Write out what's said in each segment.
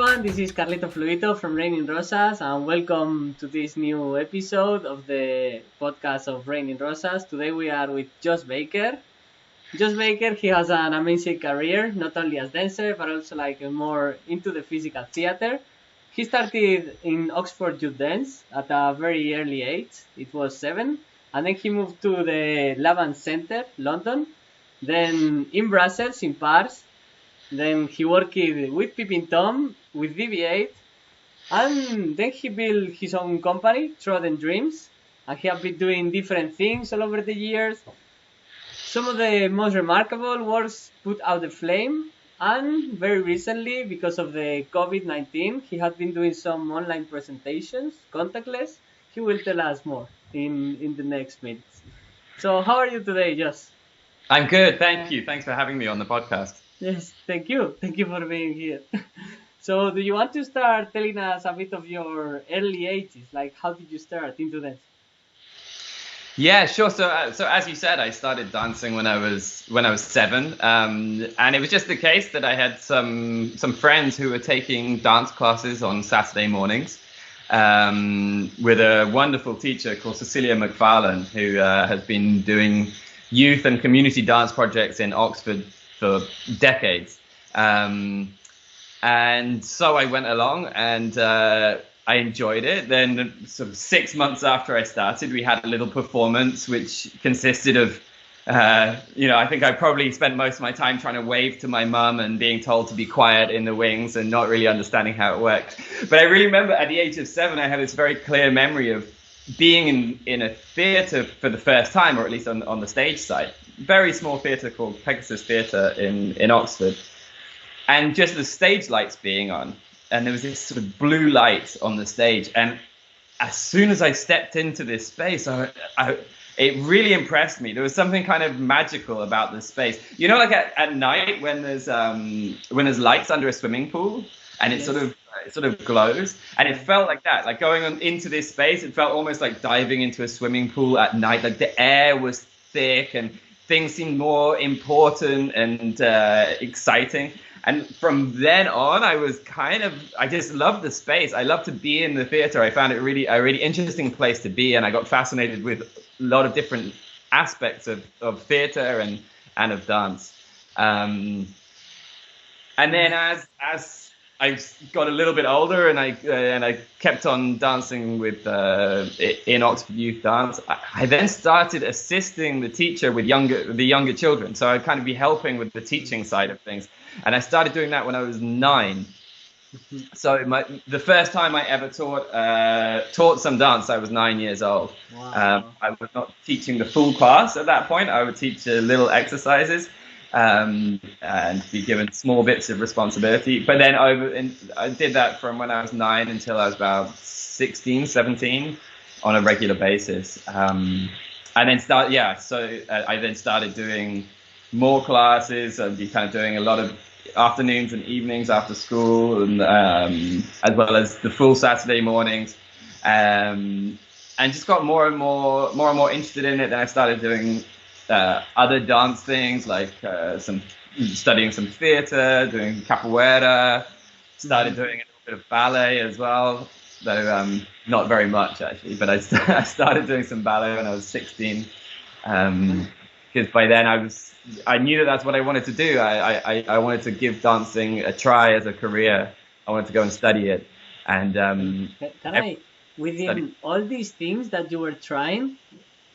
everyone, this is Carlito Fluito from Rain in Rosas, and welcome to this new episode of the podcast of Rain in Rosas. Today we are with Jos Baker. Jos Baker, he has an amazing career, not only as dancer, but also more into the physical theatre. He started in Oxford Youth Dance at a very early age, it was 7, and then he moved to the Laban Center, London, then in Brussels, in Paris. Then he worked with Peeping Tom, with DV8, and then he built his own company, Trodden Dreams, and he has been doing different things all over the years. Some of the most remarkable works put out the flame, and very recently, because of the COVID-19, he has been doing some online presentations, contactless. He will tell us more in the next minutes. So how are you today, Jos? I'm good, thank you. Thanks for having me on the podcast. Yes, thank you. Thank you for being here. So, do you want to start telling us a bit of your early ages? Like, how did you start into dance? Yeah, sure. So as you said, I started dancing when I was 7, and it was just the case that I had some friends who were taking dance classes on Saturday mornings with a wonderful teacher called Cecilia McFarlane, who has been doing youth and community dance projects in Oxford for decades. And so I went along and I enjoyed it. Then sort of 6 months after I started, we had a little performance which consisted of, I think I probably spent most of my time trying to wave to my mum and being told to be quiet in the wings and not really understanding how it worked. But I really remember at the age of 7, I had this very clear memory of being in a theatre for the first time, or at least on the stage side. Very small theatre called Pegasus Theatre in Oxford, and just the stage lights being on, and there was this sort of blue light on the stage, and as soon as I stepped into this space, it really impressed me. There was something kind of magical about this space. You know, like at night when there's lights under a swimming pool, and it sort of glows, and it felt like that. Like going into this space, it felt almost like diving into a swimming pool at night. Like the air was thick and things seemed more important and exciting. And from then on, I just loved the space. I loved to be in the theatre. I found it a really interesting place to be, and I got fascinated with a lot of different aspects of theatre and of dance. And then as I got a little bit older and I kept on dancing in Oxford Youth Dance. I then started assisting the teacher with the younger children. So I'd kind of be helping with the teaching side of things. And I started doing that when I was 9. So the first time I ever taught some dance, I was 9 years old. Wow. I was not teaching the full class at that point. I would teach little exercises. And be given small bits of responsibility. But then I did that from when I was 9 until I was about 16, 17 on a regular basis. And then I then started doing more classes and be kind of doing a lot of afternoons and evenings after school, and as well as the full Saturday mornings. And just got more and more interested in it. Then I started doing other dance things, like studying some theatre, doing capoeira, started doing a little bit of ballet as well, though not very much actually, but I started doing some ballet when I was 16, because by then I knew that's what I wanted to do. I wanted to give dancing a try as a career. I wanted to go and study it. And within all these things that you were trying,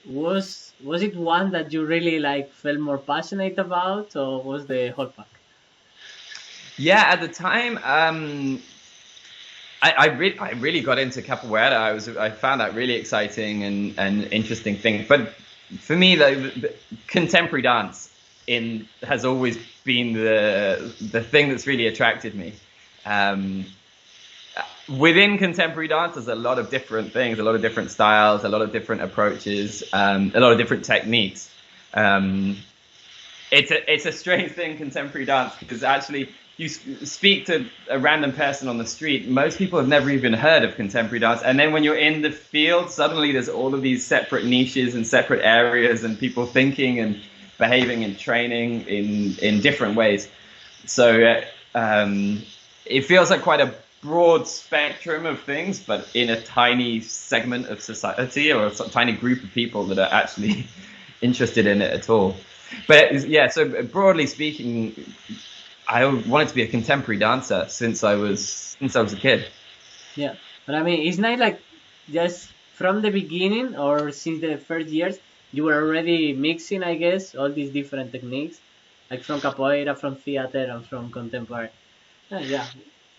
was it one that you really felt more passionate about, or was the whole pack? Yeah, at the time, I really got into capoeira. I found that really exciting and interesting thing. But for me, the contemporary dance has always been the thing that's really attracted me. Within contemporary dance, there's a lot of different things, a lot of different styles, a lot of different approaches, a lot of different techniques. It's a strange thing, contemporary dance, because actually you speak to a random person on the street, most people have never even heard of contemporary dance. And then when you're in the field, suddenly there's all of these separate niches and separate areas and people thinking and behaving and training in different ways. So it feels like quite a broad spectrum of things, but in a tiny segment of society or a tiny group of people that are actually interested in it at all. But yeah, so broadly speaking, I wanted to be a contemporary dancer since I was a kid. Yeah, but I mean, it's not like just from the beginning or since the first years you were already mixing, I guess, all these different techniques, like from capoeira, from theater, and from contemporary. Yeah,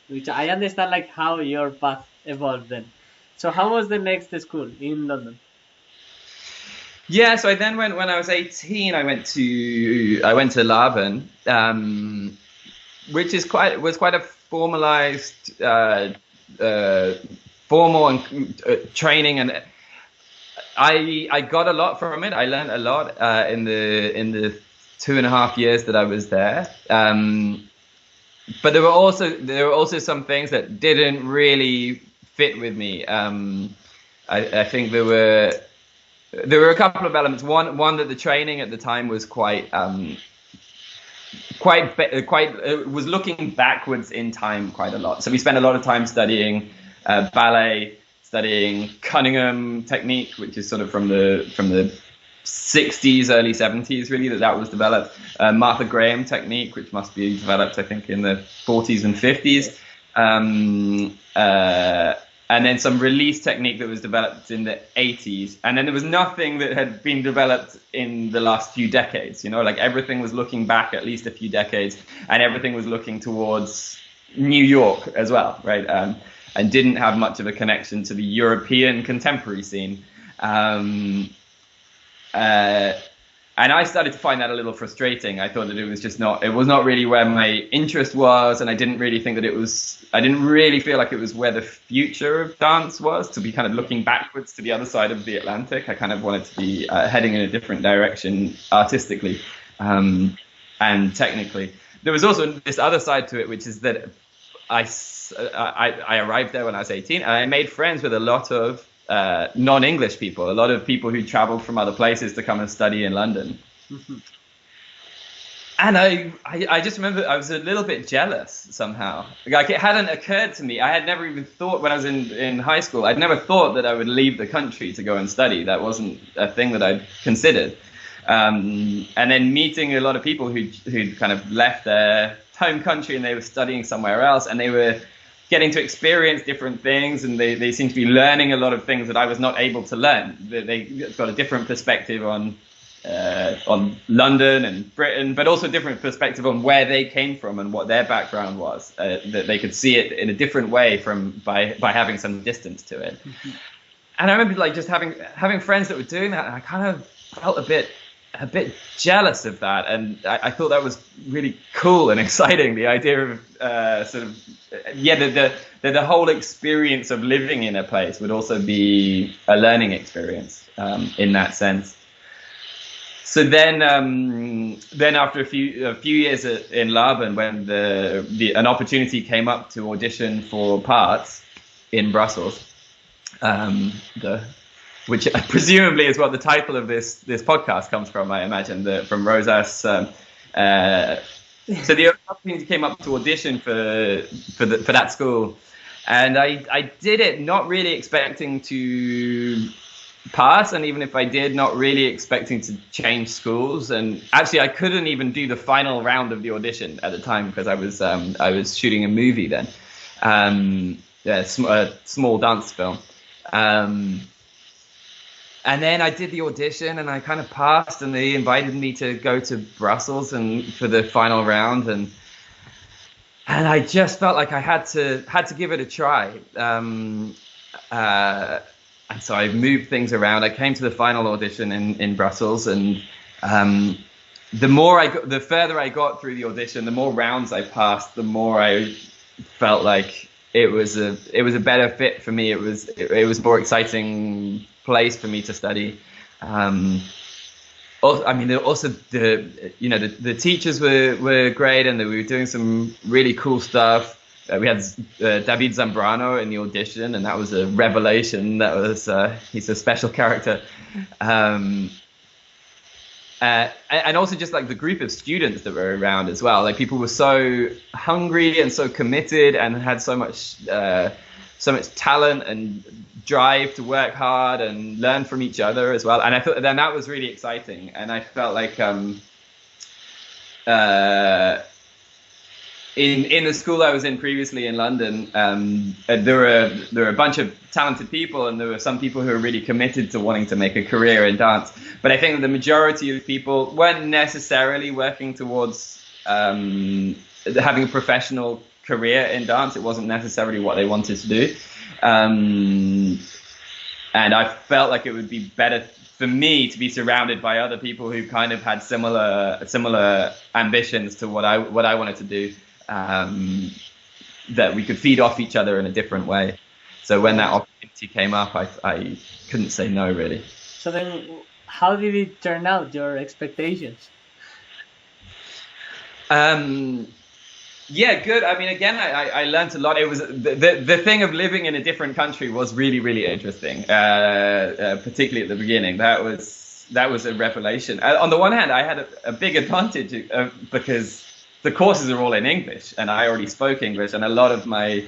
which I understand like how your path evolved then. So how was the next school in London? Yeah, so I then went when I was 18. I went to Laban, which was quite a formalized, formal and training, and I got a lot from it. I learned a lot in the 2.5 years that I was there. But there were also some things that didn't really fit with me. I think there were a couple of elements. One that the training at the time was quite was looking backwards in time quite a lot. So we spent a lot of time studying ballet, studying Cunningham technique, which is sort of from the 60s, early 70s, really, that was developed. Martha Graham technique, which must be developed, I think, in the 40s and 50s. And then some release technique that was developed in the 80s. And then there was nothing that had been developed in the last few decades. Like everything was looking back at least a few decades, and everything was looking towards New York as well, right? And didn't have much of a connection to the European contemporary scene. And I started to find that a little frustrating. I thought that it was not really where my interest was, and I didn't really feel like it was where the future of dance was, to be kind of looking backwards to the other side of the Atlantic. I kind of wanted to be heading in a different direction artistically and technically. There was also this other side to it, which is that I arrived there when I was 18, and I made friends with a lot of non-English people, a lot of people who traveled from other places to come and study in London. Mm-hmm. And I just remember I was a little bit jealous somehow. Like, it hadn't occurred to me. I had never even thought, when I was in high school, I'd never thought that I would leave the country to go and study. That wasn't a thing that I'd considered. And then meeting a lot of people who'd kind of left their home country and they were studying somewhere else, and they were getting to experience different things, and they seem to be learning a lot of things that I was not able to learn. They got a different perspective on London and Britain, but also a different perspective on where they came from and what their background was. That they could see it in a different way by having some distance to it. Mm-hmm. And I remember just having friends that were doing that, and I kind of felt a bit jealous of that, and I thought that was really cool and exciting. The idea of the whole experience of living in a place would also be a learning experience in that sense. So then after a few years in Laban, when an opportunity came up to audition for parts in Brussels, which presumably is what the title of this podcast comes from, I imagine, from Rosas. So the opportunity came up to audition for that school, and I did it not really expecting to pass, and even if I did, not really expecting to change schools. And actually, I couldn't even do the final round of the audition at the time because I was shooting a movie then, a small dance film. And then I did the audition, and I kind of passed, and they invited me to go to Brussels and for the final round, and I just felt like I had to give it a try. And so I moved things around. I came to the final audition in Brussels, and the further I got through the audition, the more rounds I passed, the more I felt like it was a better fit for me. It was a more exciting place for me to study. The teachers were great, and we were doing some really cool stuff. We had David Zambrano in the audition, and that was a revelation. He's a special character. and also just like the group of students that were around as well. Like people were so hungry and so committed and had so much talent and drive to work hard and learn from each other as well. And I thought then that was really exciting. And I felt like in the school I was in previously in London, there were a bunch of talented people, and there were some people who were really committed to wanting to make a career in dance. But I think the majority of people weren't necessarily working towards having a professional career in dance. It wasn't necessarily what they wanted to do. And I felt like it would be better for me to be surrounded by other people who kind of had similar ambitions to what I wanted to do. That we could feed off each other in a different way. So when that opportunity came up, I couldn't say no, really. So then, how did it turn out, your expectations? Yeah, good. I mean, again, I learned a lot. It was the thing of living in a different country was really, really interesting, particularly at the beginning. That was a revelation. On the one hand, I had a big advantage because the courses are all in English, and I already spoke English, and a lot of my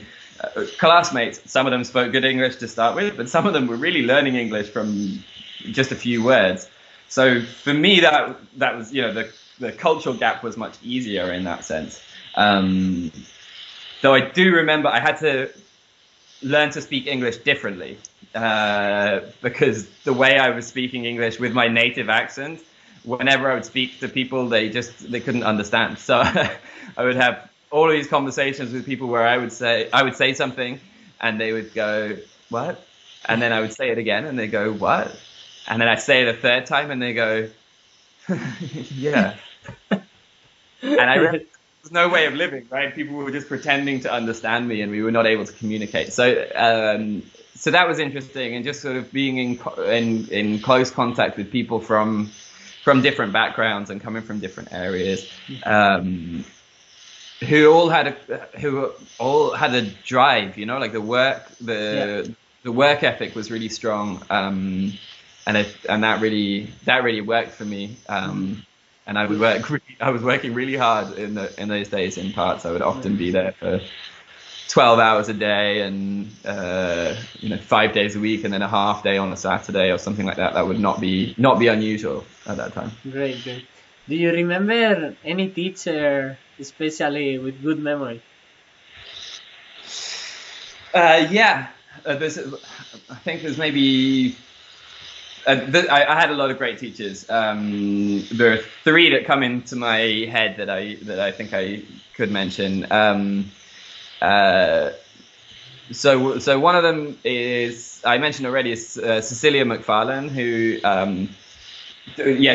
classmates, some of them spoke good English to start with, but some of them were really learning English from just a few words. So for me, that was, the cultural gap was much easier in that sense. Though I do remember I had to learn to speak English differently because the way I was speaking English with my native accent, whenever I would speak to people, they couldn't understand. So I would have all of these conversations with people where I would say something and they would go, "What?" And then I would say it again and they go, "What?" And then I'd say it a third time and they go, "Yeah." And I realized there's no way of living, right? People were just pretending to understand me and we were not able to communicate. So that was interesting, and just sort of being in close contact with people from different backgrounds and coming from different areas, who all had a drive, like the work ethic was really strong, and that really worked for me. And I was working really hard in those days in parts. I would often be there for 12 hours a day and 5 days a week, and then a half day on a Saturday or something like that. That would not be unusual at that time. Great. Do you remember any teacher, especially with good memory? Yeah, I think there's maybe. I had a lot of great teachers. There are three that come into my head that I think I could mention. So one of them is, I mentioned already, is Cecilia McFarlane, who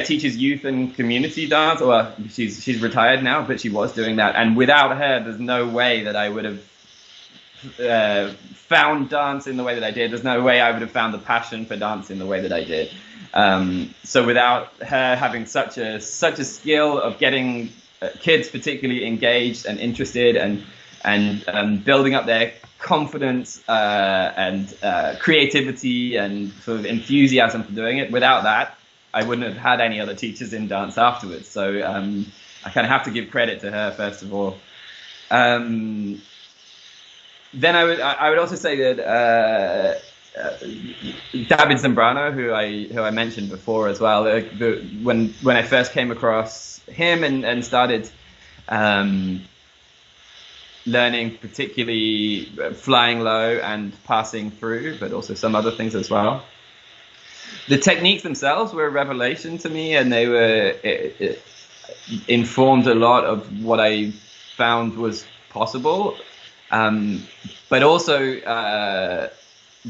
teaches youth and community dance. Well, she's retired now, but she was doing that. And without her, there's no way that I would have found dance in the way that I did. There's no way I would have found the passion for dance in the way that I did. So without her having such a skill of getting kids particularly engaged and interested and building up their confidence and creativity and sort of enthusiasm for doing it, without that, I wouldn't have had any other teachers in dance afterwards. So I kind of have to give credit to her first of all. Then I would also say that David Zambrano, who I mentioned before as well, when I first came across him and started learning, particularly flying low and passing through, but also some other things as well. The techniques themselves were a revelation to me, and they were informed a lot of what I found was possible. But also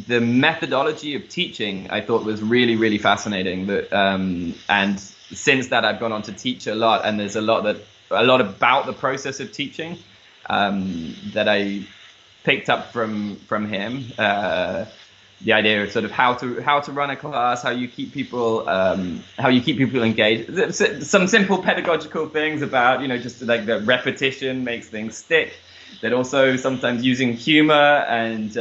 the methodology of teaching I thought was really, really fascinating. And since that, I've gone on to teach a lot, and there's a lot about the process of teaching that I picked up from him. The idea of sort of how to run a class, how you keep people engaged. Some simple pedagogical things about just like the repetition makes things stick. that also sometimes using humor and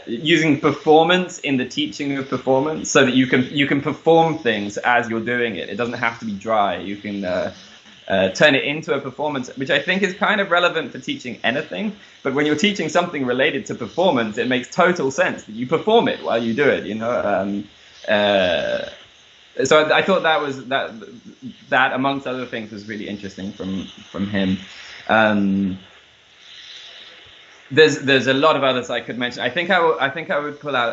using performance in the teaching of performance, so that you can perform things as you're doing it. It doesn't have to be dry. You can turn it into a performance, which I think is kind of relevant for teaching anything. But when you're teaching something related to performance, it makes total sense that you perform it while you do it, you know. So I thought that amongst other things was really interesting from him. There's a lot of others I could mention. I think I would pull out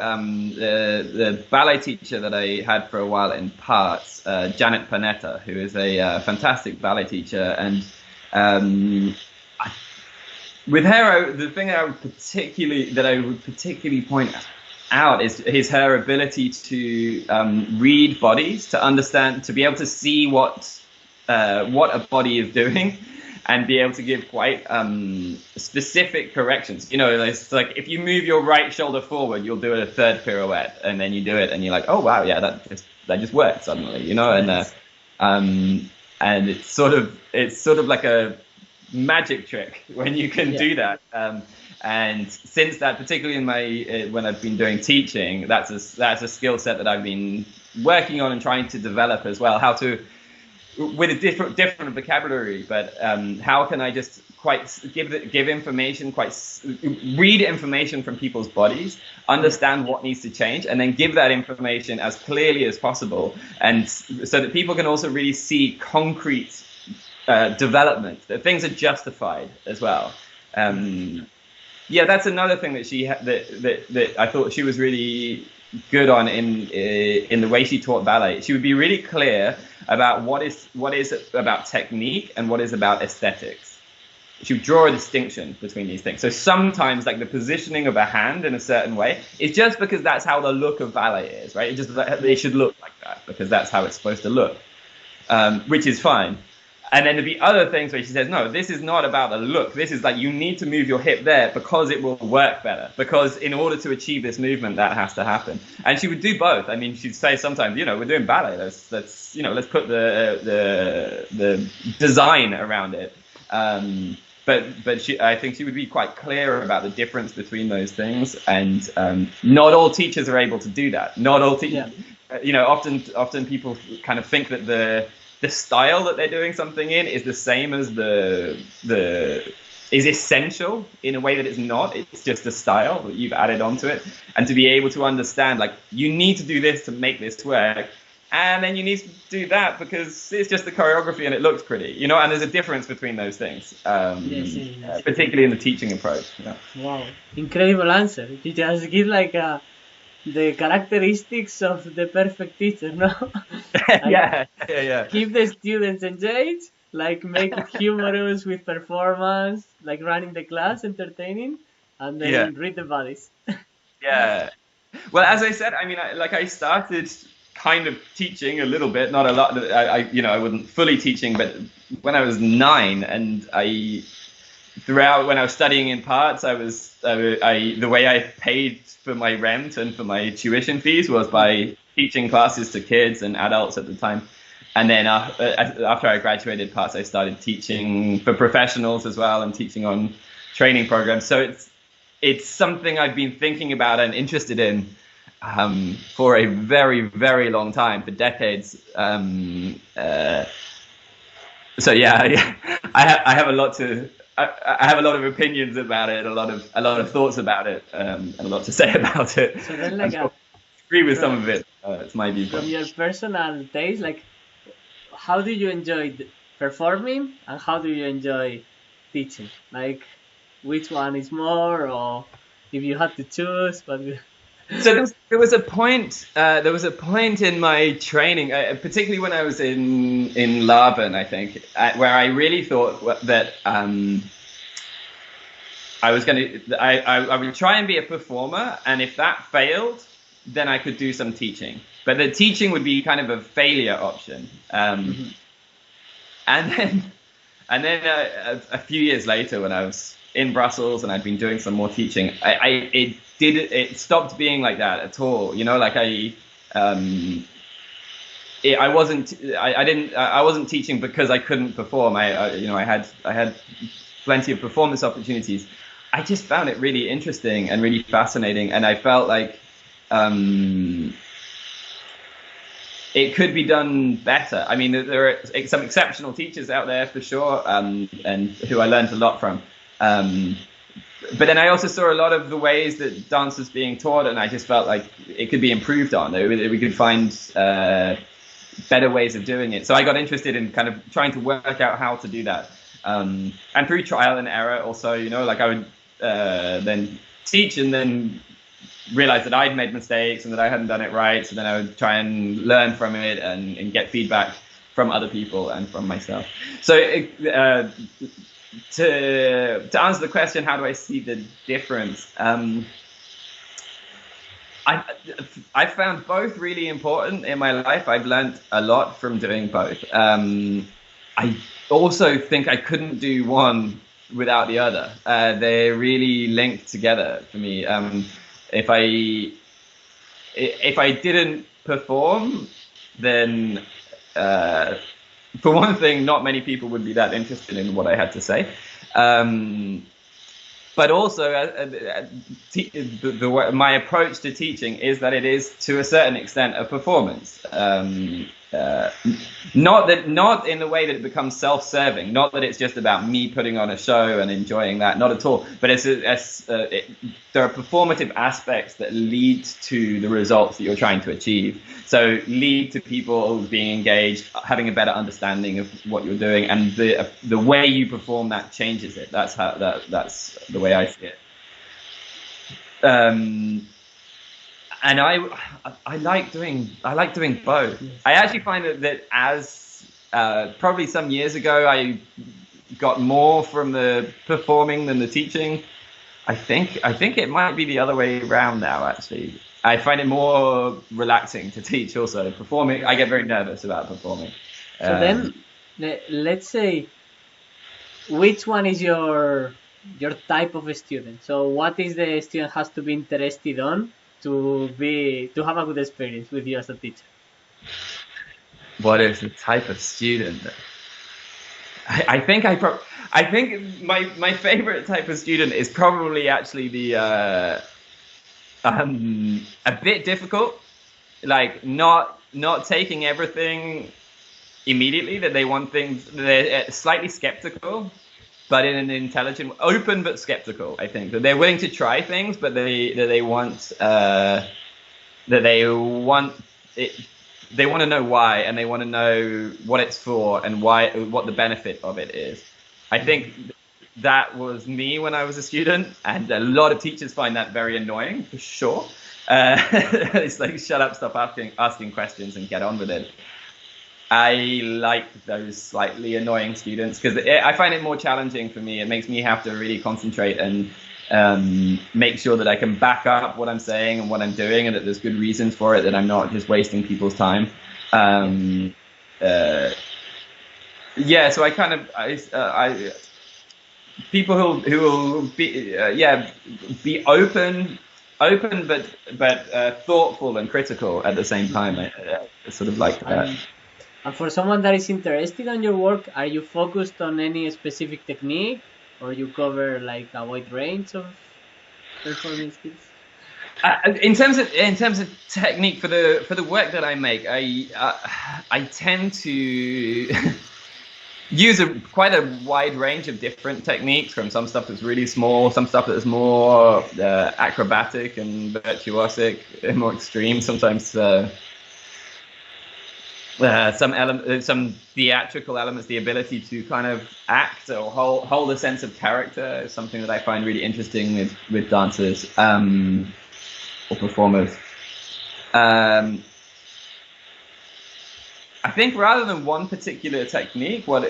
the ballet teacher that I had for a while in parts, Janet Panetta, who is a fantastic ballet teacher. And with her, the thing I would particularly point out is her ability to read bodies, to understand, to be able to see what a body is doing, and be able to give quite specific corrections. You know, it's like if you move your right shoulder forward, you'll do a third pirouette, and then you do it, and you're like, oh wow, yeah, that just worked suddenly, you know. And it's sort of like a magic trick when you can do that. And since that, particularly in my when I've been doing teaching, that's a skill set that I've been working on and trying to develop as well. How to, with a different vocabulary, but how can I just quite give information, read information from people's bodies, understand what needs to change, and then give that information as clearly as possible, and so that people can also really see concrete development, that things are justified as well. Yeah, that's another thing that that I thought she was really good on in the way she taught ballet. She would be really clear about what is about technique and what is about aesthetics. She would draw a distinction between these things. So sometimes, like the positioning of a hand in a certain way, is just because that's how the look of ballet is, right? It should look like that because that's how it's supposed to look, which is fine. And then there'd be other things where she says, no, this is not about the look. This is like, you need to move your hip there because it will work better. Because in order to achieve this movement, that has to happen. And she would do both. I mean, she'd say sometimes, you know, we're doing ballet. Let's put the design around it. But I think she would be quite clear about the difference between those things. And not all teachers are able to do that. Not all teachers, you know, often people kind of think that the style that they're doing something in is the same as is essential in a way that it's not. It's just a style that you've added onto it. And to be able to understand, like, you need to do this to make this work, and then you need to do that because it's just the choreography and it looks pretty, you know. And there's a difference between those things, yes. Particularly in the teaching approach. Yeah. Wow, incredible answer. You just give like the characteristics of the perfect teacher, no? Yeah. Keep the students engaged, like make it humorous with performance, like running the class, entertaining, and then read the bodies. Yeah. Well, as I said, I mean, I started kind of teaching a little bit, not a lot. I wasn't fully teaching, but when I was 9, and throughout when I was studying in parts, the way I paid for my rent and for my tuition fees was by teaching classes to kids and adults at the time. And then after I graduated parts, I started teaching for professionals as well and teaching on training programs. So it's something I've been thinking about and interested in for a very, very long time, for decades. So yeah, I have a lot to. I have a lot of opinions about it, a lot of thoughts about it, and a lot to say about it. So then, like, I agree with some of it. It's my viewpoint. From your personal taste, like, how do you enjoy performing and how do you enjoy teaching? Like, which one is more, or if you had to choose, but. So there was a point. There was a point in my training, particularly when I was in Laban, I think, where I really thought that I was I would try and be a performer, and if that failed, then I could do some teaching. But the teaching would be kind of a failure option. And then a few years later, when I was in Brussels and I'd been doing some more teaching, it stopped being like that at all. You know, like I wasn't teaching because I couldn't perform. I had plenty of performance opportunities. I just found it really interesting and really fascinating, and I felt like it could be done better. I mean, there are some exceptional teachers out there for sure, and who I learned a lot from. But then I also saw a lot of the ways that dance was being taught, and I just felt like it could be improved on. We could find better ways of doing it. So I got interested in kind of trying to work out how to do that. And through trial and error also, like I would then teach and then realize that I'd made mistakes and that I hadn't done it right. So then I would try and learn from it and get feedback from other people and from myself. So to answer the question, how do I see the difference? I found both really important in my life. I've learned a lot from doing both. I also think I couldn't do one without the other. They're really linked together for me. If I didn't perform, then for one thing, not many people would be that interested in what I had to say. But also, my approach to teaching is that it is, to a certain extent, a performance. Not in the way that it becomes self-serving. Not that it's just about me putting on a show and enjoying that. Not at all. But there are performative aspects that lead to the results that you're trying to achieve. So lead to people being engaged, having a better understanding of what you're doing, and the way you perform that changes it. That's the way I see it. And I like doing both. I actually find that as probably some years ago I got more from the performing than the teaching. I think it might be the other way around now. Actually, I find it more relaxing to teach. Also, performing, I get very nervous about performing. So then, let's say, which one is your type of student? So what is the student has to be interested on to have a good experience with you as a teacher? What is the type of student? I think my favorite type of student is probably actually the a bit difficult, like not taking everything immediately, that they want things, they're slightly skeptical, but in an intelligent, open but skeptical. I think that they're willing to try things, but they want it. They want to know why, and they want to know what it's for and what the benefit of it is. I think that was me when I was a student, and a lot of teachers find that very annoying, for sure. It's like, shut up, stop asking questions and get on with it. I like those slightly annoying students because I find it more challenging for me. It makes me have to really concentrate and make sure that I can back up what I'm saying and what I'm doing, and that there's good reasons for it, that I'm not just wasting people's time. So I kind of people who will be open but thoughtful and critical at the same time. I sort of like that. And for someone that is interested in your work, are you focused on any specific technique, or you cover like a wide range of performance skills? In terms of technique for the work that I make, I tend to use quite a wide range of different techniques, from some stuff that's really small, some stuff that's more acrobatic and virtuosic, more extreme, sometimes some theatrical elements. The ability to kind of act or hold a sense of character is something that I find really interesting with dancers or performers. I think rather than one particular technique, what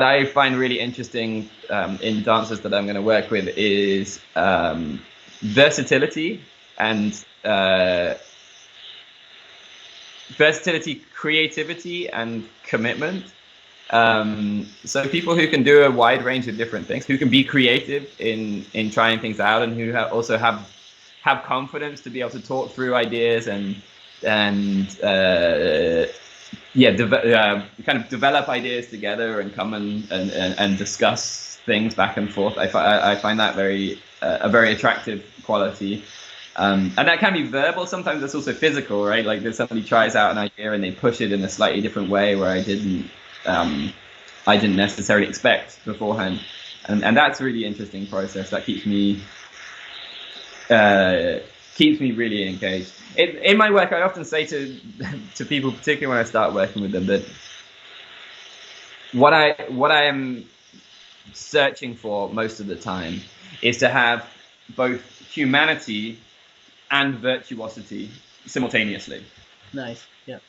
I find really interesting in dancers that I'm going to work with is versatility, creativity, and commitment. So people who can do a wide range of different things, who can be creative in trying things out, and who also have confidence to be able to talk through ideas and kind of develop ideas together and come and discuss things back and forth. I find that a very attractive quality. And that can be verbal. Sometimes it's also physical, right? Like if somebody tries out an idea and they push it in a slightly different way where I didn't necessarily expect beforehand. And that's a really interesting process that keeps me really engaged. In my work, I often say to people, particularly when I start working with them, that what I am searching for most of the time is to have both humanity and virtuosity simultaneously. Nice, yeah.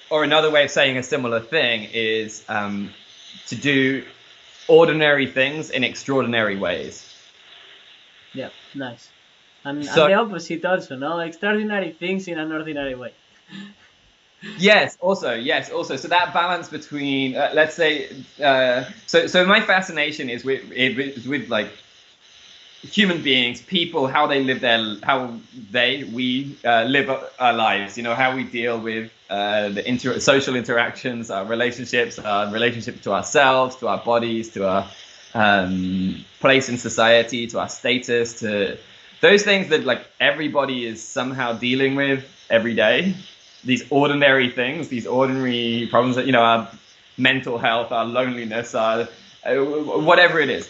Or another way of saying a similar thing is to do ordinary things in extraordinary ways. Yeah, nice. And the opposite also, no? Extraordinary things in an ordinary way. Yes, also. So that balance between, let's say, so my fascination is with like human beings, people, how they live we live our lives. You know, how we deal with the social interactions, our relationship to ourselves, to our bodies, to our place in society, to our status, to those things that like everybody is somehow dealing with every day. These ordinary things, these ordinary problems that, you know, our mental health, our loneliness, our whatever it is.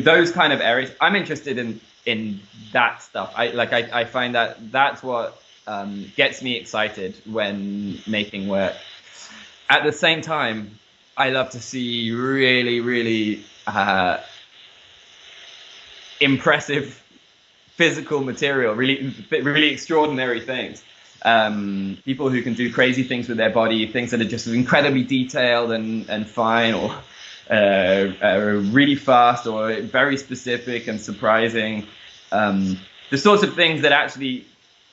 Those kind of areas, I'm interested in that stuff. I find that that's what gets me excited when making work. At the same time, I love to see really, really impressive physical material, really extraordinary things. People who can do crazy things with their body, things that are just incredibly detailed and fine, or really fast, or very specific and surprising. The sorts of things that actually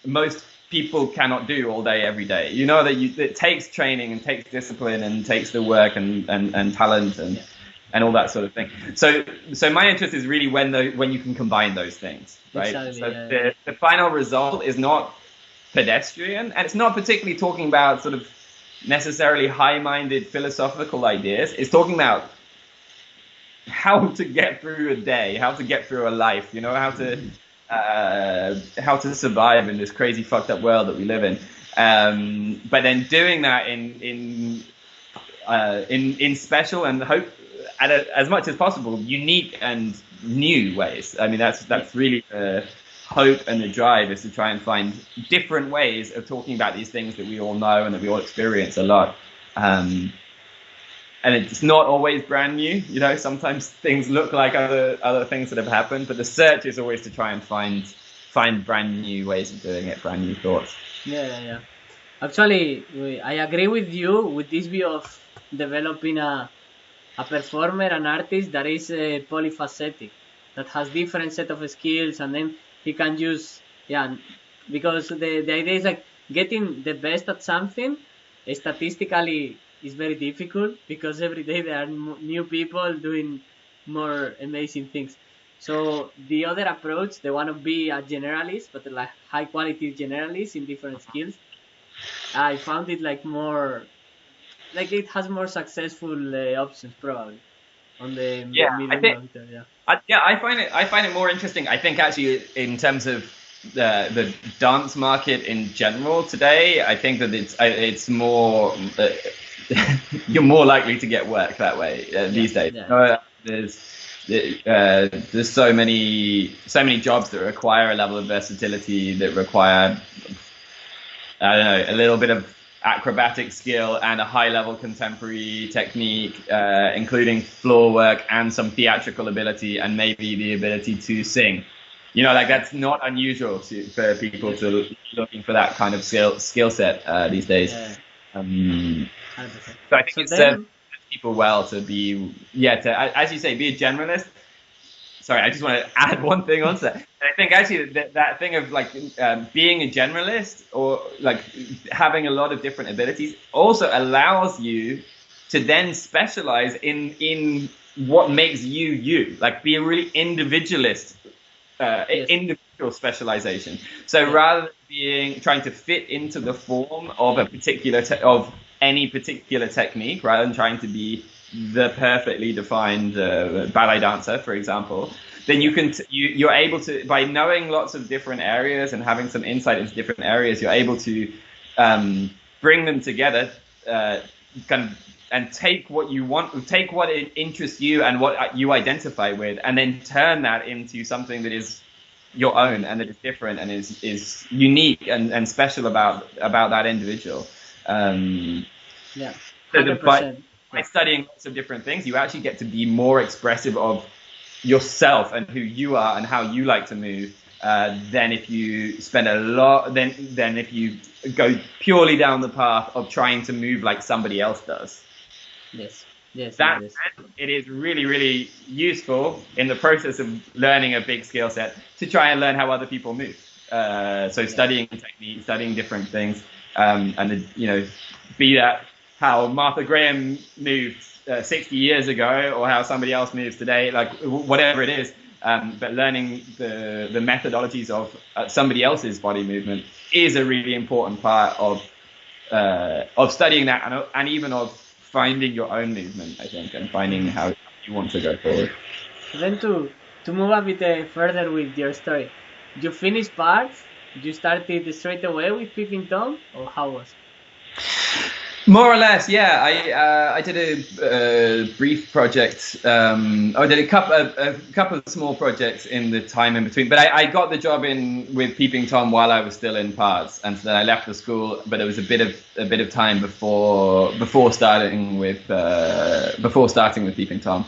most people cannot do all day, every day. You know, that it takes training and takes discipline and takes the work and talent and all that sort of thing. So my interest is really when you can combine those things, right? Exactly, so the final result is not pedestrian, and it's not particularly talking about sort of necessarily high-minded philosophical ideas. It's talking about how to get through a day, how to get through a life, you know, how to survive in this crazy fucked up world that we live in. But then doing that in special and hope as much as possible, unique and new ways. I mean, that's really the hope and the drive, is to try and find different ways of talking about these things that we all know and that we all experience a lot. And it's not always brand new. You know, sometimes things look like other things that have happened, but the search is always to try and find brand new ways of doing it, brand new thoughts. Yeah. Actually, I agree with you with this view of developing a performer, an artist that is polyphacetic, that has different set of skills, and then he can use, because the idea is like getting the best at something statistically is very difficult, because every day there are new people doing more amazing things. So the other approach, they want to be a generalist, but like high quality generalist in different skills. I found it like more, like it has more successful options probably on the medium term. I find it more interesting. I think actually in terms of the dance market in general today, I think that it's more you're more likely to get work that way these days. Yeah. There's so many jobs that require a level of versatility, that require, I don't know, a little bit of acrobatic skill and a high-level contemporary technique, including floor work and some theatrical ability, and maybe the ability to sing. You know, like that's not unusual for people to looking for that kind of skill set these days. Yeah. So I think it serves people well to be, as you say, be a generalist. Sorry, I just want to add one thing onto that. And I think actually that thing of like being a generalist, or like having a lot of different abilities, also allows you to then specialize in what makes you, like be a really individualist, individual natural specialization. So rather than trying to fit into the form of a particular of any particular technique, rather than trying to be the perfectly defined ballet dancer, for example, then you're able to, by knowing lots of different areas and having some insight into different areas, you're able to bring them together, and take what you want, take what interests you and what you identify with, and then turn that into something that is your own and that is different and is unique and special about that individual. Yeah. So by studying lots of different things, you actually get to be more expressive of yourself and who you are and how you like to move, than if you spend than if you go purely down the path of trying to move like somebody else does. Yes. It is really, really useful in the process of learning a big skill set to try and learn how other people move. So studying technique, studying different things, and be that how Martha Graham moved 60 years ago, or how somebody else moves today, like whatever it is. But learning the methodologies of somebody else's body movement is a really important part of studying that, and even of finding your own movement, I think, and finding how you want to go forward. Then to move a bit further with your story, you finished parts? You started straight away with Peeping Tom, or how was it? More or less, yeah. I did a brief project. I did a couple of small projects in the time in between. But I got the job with Peeping Tom while I was still in parts, and so then I left the school. But it was a bit of time before starting with Peeping Tom.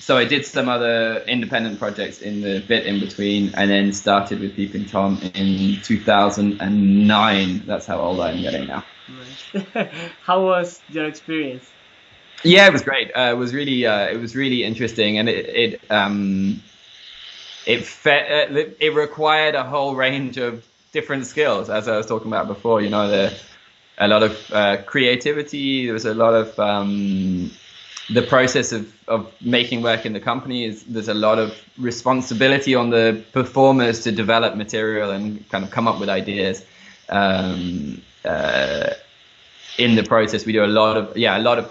So I did some other independent projects in the bit in between, and then started with Peeping Tom in 2009. That's how old I'm getting now. How was your experience? Yeah, it was great. It was really interesting, and it required a whole range of different skills, as I was talking about before. A lot of creativity. There was a lot of the process of making work in the company. There's a lot of responsibility on the performers to develop material and kind of come up with ideas. In the process, we do a lot of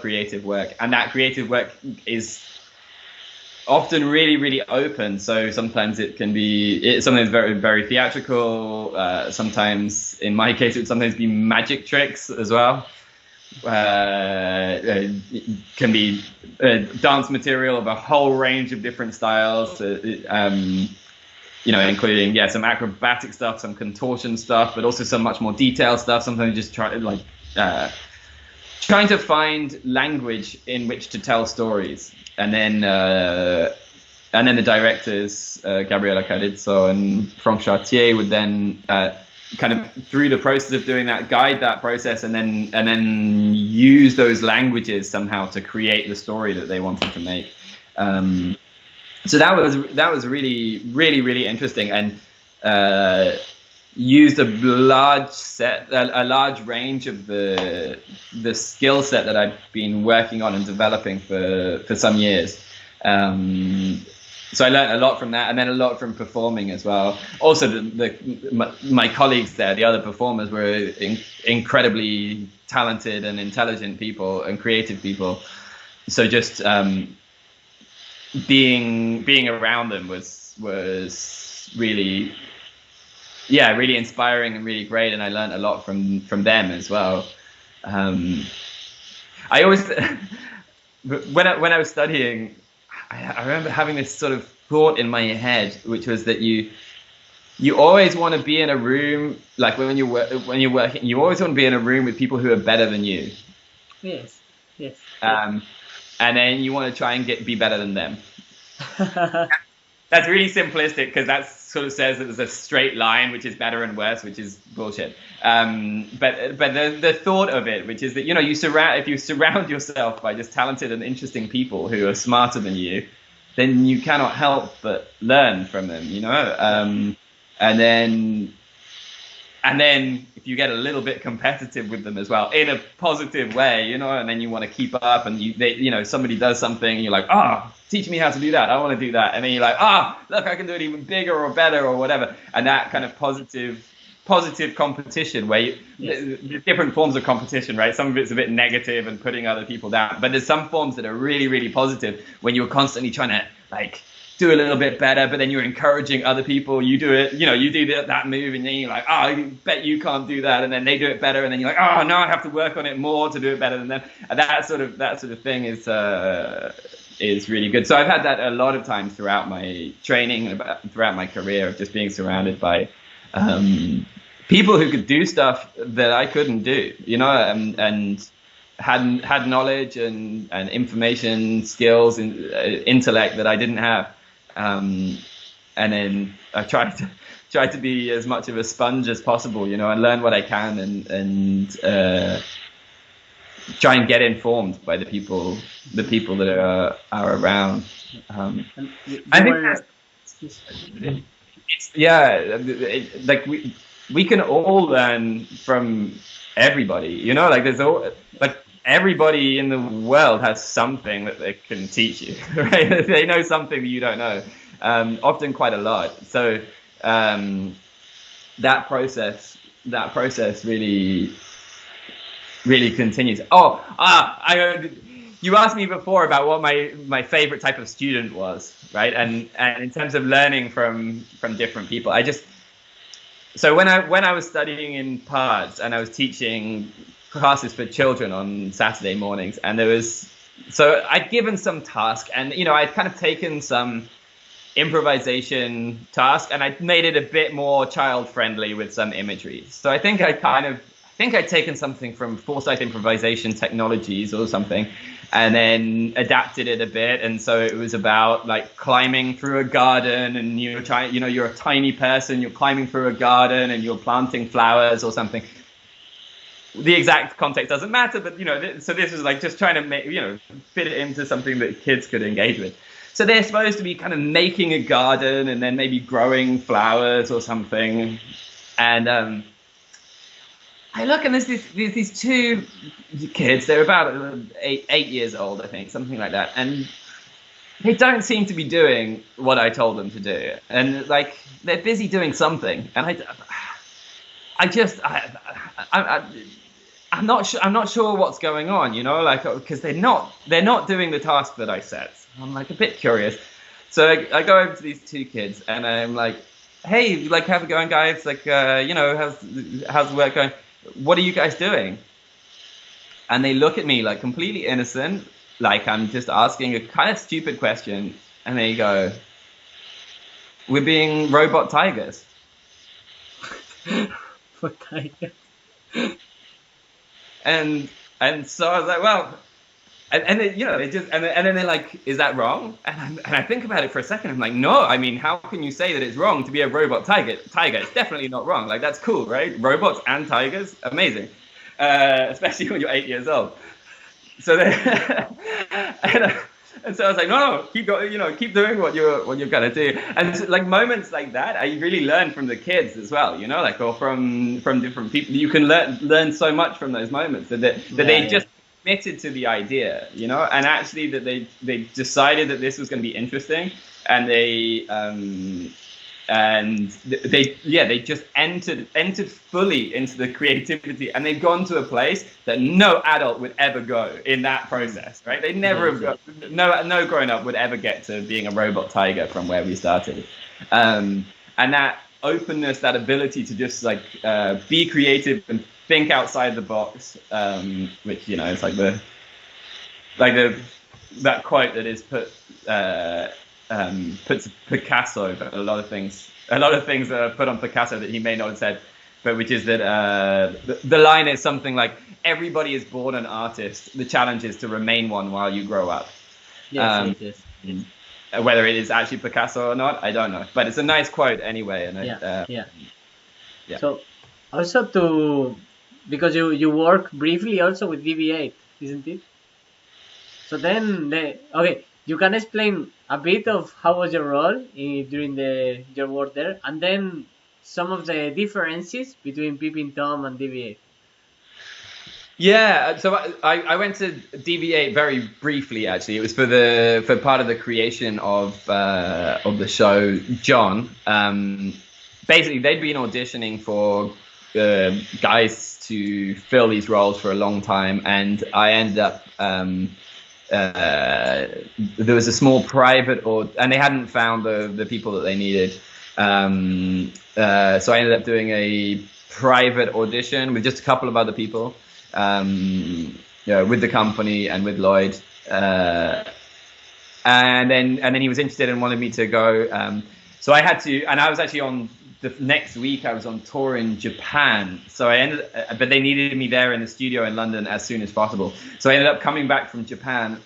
creative work, and that creative work is often really, really open. So sometimes it can be sometimes very, very theatrical. Sometimes, in my case, it would sometimes be magic tricks as well. It can be dance material of a whole range of different styles. Including some acrobatic stuff, some contortion stuff, but also some much more detailed stuff. Sometimes just trying to find language in which to tell stories, and then the directors Gabriela Carrizzo and Franck Chartier would then kind of through the process of doing that, guide that process, and then use those languages somehow to create the story that they wanted to make. So that was really, really, really interesting, and used a large range of the skill set that I've been working on and developing for some years. So I learned a lot from that, and then a lot from performing as well. Also, my colleagues there, the other performers, were incredibly talented and intelligent people and creative people. So just being around them was really, really inspiring and really great, and I learned a lot from them as well. I always, when I was studying, I remember having this sort of thought in my head, which was that you always want to be in a room, like when you're working, you always want to be in a room with people who are better than you. Yes. And then you want to try and be better than them. That's really simplistic, because that sort of says that there's a straight line which is better and worse, which is bullshit. But the thought of it, which is that if you surround yourself by just talented and interesting people who are smarter than you, then you cannot help but learn from them. And then if you get a little bit competitive with them as well in a positive way, you know, and then you want to keep up, and somebody does something and you're like, teach me how to do that, I want to do that, and then you're like, look, I can do it even bigger or better or whatever, and that kind of positive competition where there's different forms of competition, right? Some of it's a bit negative and putting other people down, but there's some forms that are really, really positive when you're constantly trying to like do a little bit better, but then you're encouraging other people. You do it, you do that move, and then you're like, I bet you can't do that, and then they do it better, and then you're like, no, I have to work on it more to do it better than them. And that sort of thing is really good. So I've had that a lot of times throughout my training, throughout my career, of just being surrounded by people who could do stuff that I couldn't do, and had knowledge and information, skills, and intellect that I didn't have. And then I tried to be as much of a sponge as possible, and learn what I can, and try and get informed by the people that are around. I think like we can all learn from everybody, like there's everybody in the world has something that they can teach you, right? They know something that you don't know, often quite a lot. So that process really continues. You asked me before about what my favorite type of student was, right? And in terms of learning from different people, so when I was studying in parts and I was teaching classes for children on Saturday mornings, and so I'd given some task, and I'd kind of taken some improvisation task and I'd made it a bit more child friendly with some imagery. So I think I'd taken something from Forsyth improvisation technologies or something, and then adapted it a bit. And so it was about like climbing through a garden, and you're a tiny person, you're climbing through a garden and you're planting flowers or something. The exact context doesn't matter, but so this was like just trying to make, fit it into something that kids could engage with. So they're supposed to be kind of making a garden and then maybe growing flowers or something. And I look, and there's these two kids. They're about 8 years old, I think, something like that. And they don't seem to be doing what I told them to do. And like they're busy doing something. And I'm not sure what's going on, because they're not doing the task that I set. I'm like a bit curious. So I go over to these two kids and I'm like, hey, like, how's it going, guys? Like, how's the work going? What are you guys doing? And they look at me like completely innocent, like I'm just asking a kind of stupid question. And they go, we're being robot tigers. What tiger? And so I was like, well, and then, they just, and then they're like, is that wrong? And I think about it for a second. I'm like, no, I mean, how can you say that it's wrong to be a robot tiger? It's definitely not wrong. Like, that's cool, right? Robots and tigers, amazing. Especially when you're 8 years old. So then, and so I was like, no, keep going, keep doing what you're gonna do. And so, like, moments like that, I really learn from the kids as well, like, or from different people. You can learn so much from those moments that they just committed to the idea, and actually that they decided that this was going to be interesting, and they just entered fully into the creativity, and they've gone to a place that no adult would ever go in that process, right? They never have no grown up would ever get to being a robot tiger from where we started, and that openness, that ability to just like be creative and think outside the box, which is like that quote that is puts Picasso, but a lot of things are put on Picasso that he may not have said, but which is that the line is something like, everybody is born an artist, the challenge is to remain one while you grow up. Yes. Whether it is actually Picasso or not, I don't know, but it's a nice quote anyway. And yeah. So also because you work briefly also with DV8, isn't it? So then you can explain a bit of how was your role during your work there, and then some of the differences between Peeping Tom and DV8. Yeah, so I went to DV8 very briefly. Actually, it was for part of the creation of the show. John, basically, they'd been auditioning for guys to fill these roles for a long time, and I ended up. There was a small private, and they hadn't found the people that they needed. So I ended up doing a private audition with just a couple of other people. With the company and with Lloyd, and then he was interested and wanted me to go. So I had to, and I was actually on the next week. I was on tour in Japan. So but they needed me there in the studio in London as soon as possible. So I ended up coming back from Japan,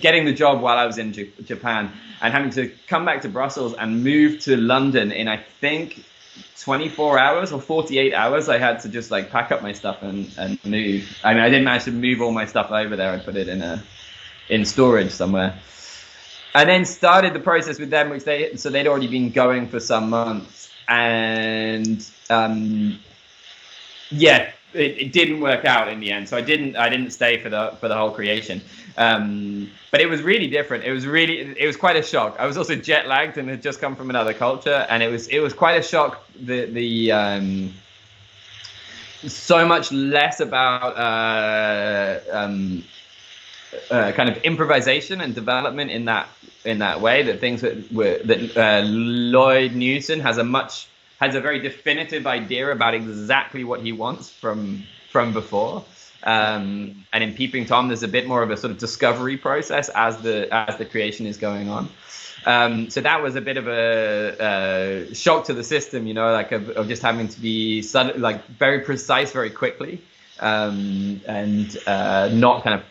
getting the job while I was in Japan, and having to come back to Brussels and move to London in, I think, 24 hours or 48 hours. I had to just like pack up my stuff and move. I mean, I didn't manage to move all my stuff over there. I put it in storage somewhere, and then started the process with them, so they'd already been going for some months, and it didn't work out in the end. So I didn't stay for the whole creation. But it was really different. It was quite a shock. I was also jet lagged and had just come from another culture, and it was quite a shock. So much less about kind of improvisation and development in that way. That things that Lloyd Newson has a very definitive idea about exactly what he wants from before. And in Peeping Tom, there's a bit more of a sort of discovery process as the creation is going on. So that was a bit of a shock to the system, like of just having to be like very precise very quickly, and not kind of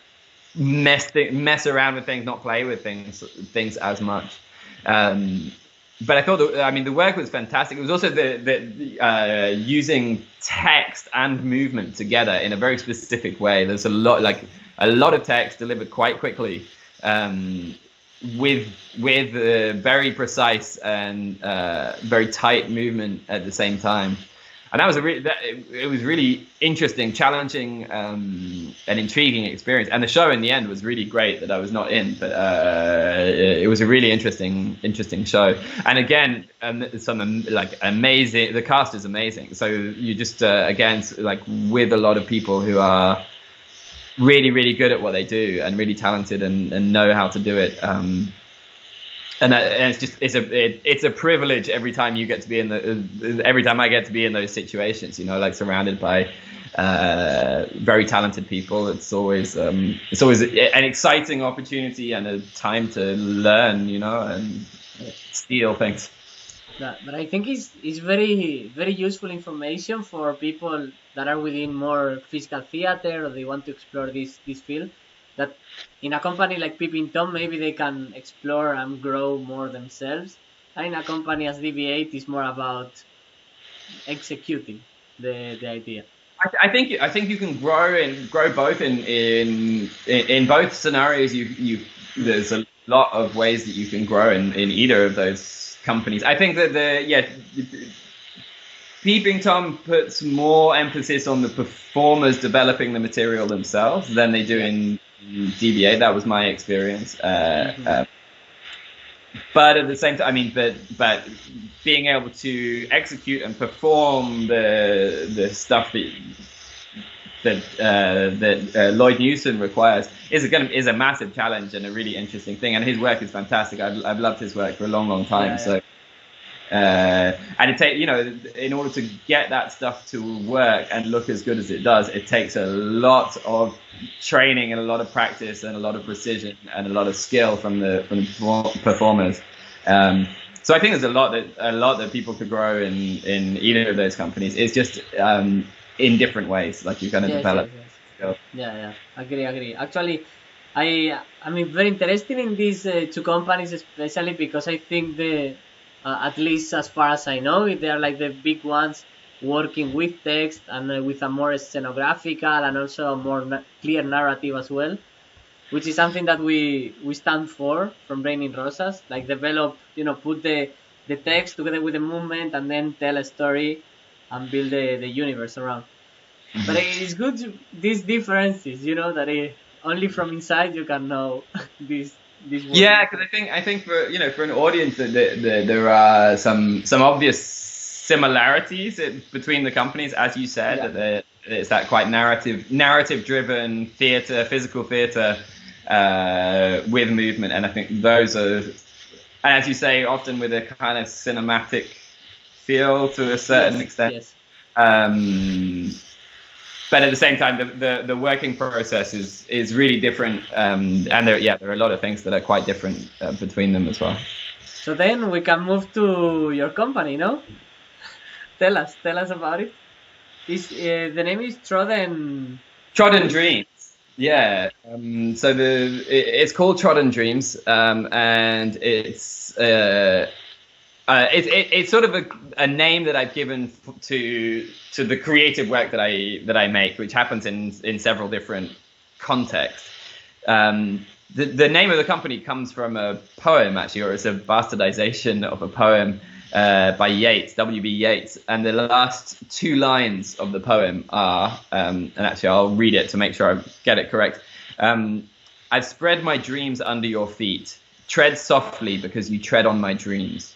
mess around with things, not play with things as much. But I thought the work was fantastic. It was also the using text and movement together in a very specific way. There's a lot of text delivered quite quickly, with very precise and very tight movement at the same time. And that was it was really interesting, challenging, and intriguing experience. And the show in the end was really great that I was not in, but it was a really interesting show. And again, some like amazing. The cast is amazing. So you just again like with a lot of people who are really really good at what they do and really talented and know how to do it. And it's a privilege every time you get to be every time I get to be in those situations, like surrounded by very talented people. It's always an exciting opportunity and a time to learn, and steal things. But I think it's very very useful information for people that are within more physical theater or they want to explore this field. That in a company like Peeping Tom, maybe they can explore and grow more themselves. And in a company as DV8, it's more about executing the idea. I think you can grow both in both scenarios. There's a lot of ways that you can grow in either of those companies. I think that Peeping Tom puts more emphasis on the performers developing the material themselves than they do in DV8. That was my experience. But at the same time, but being able to execute and perform the stuff that Lloyd Newson requires is a massive challenge and a really interesting thing. And his work is fantastic. I've loved his work for a long time. Yeah. So. And it takes, in order to get that stuff to work and look as good as it does, it takes a lot of training and a lot of practice and a lot of precision and a lot of skill from the performers. So I think there's a lot that people could grow in either of those companies. It's just in different ways, like you're going to develop. Yes. Yeah, agree. Actually, I'm very interested in these two companies, especially because I think at least as far as I know, they are like the big ones working with text and with a more scenographical and also a more clear narrative as well, which is something that we stand for from Brain in Rosas, like develop, put the the text together with the movement, and then tell a story and build the universe around. But it's good these differences, that only from inside you can know this. Yeah, because I think for for an audience there are some obvious similarities between the companies, as you said. Yeah. That it's that quite narrative driven theatre, physical theatre with movement, and I think those are, and as you say, often with a kind of cinematic feel to a certain extent. Yes. But at the same time, the working process is really different, and there are a lot of things that are quite different between them as well. So then we can move to your company, no? Tell us about it. The name is Trodden Dreams. Yeah. So it's called Trodden Dreams, and it's sort of a name that I've given to the creative work that I make, which happens in several different contexts. The name of the company comes from a poem, actually, or it's a bastardization of a poem by Yeats, W.B. Yeats, and the last two lines of the poem are, and actually I'll read it to make sure I get it correct. I've spread my dreams under your feet. Tread softly because you tread on my dreams.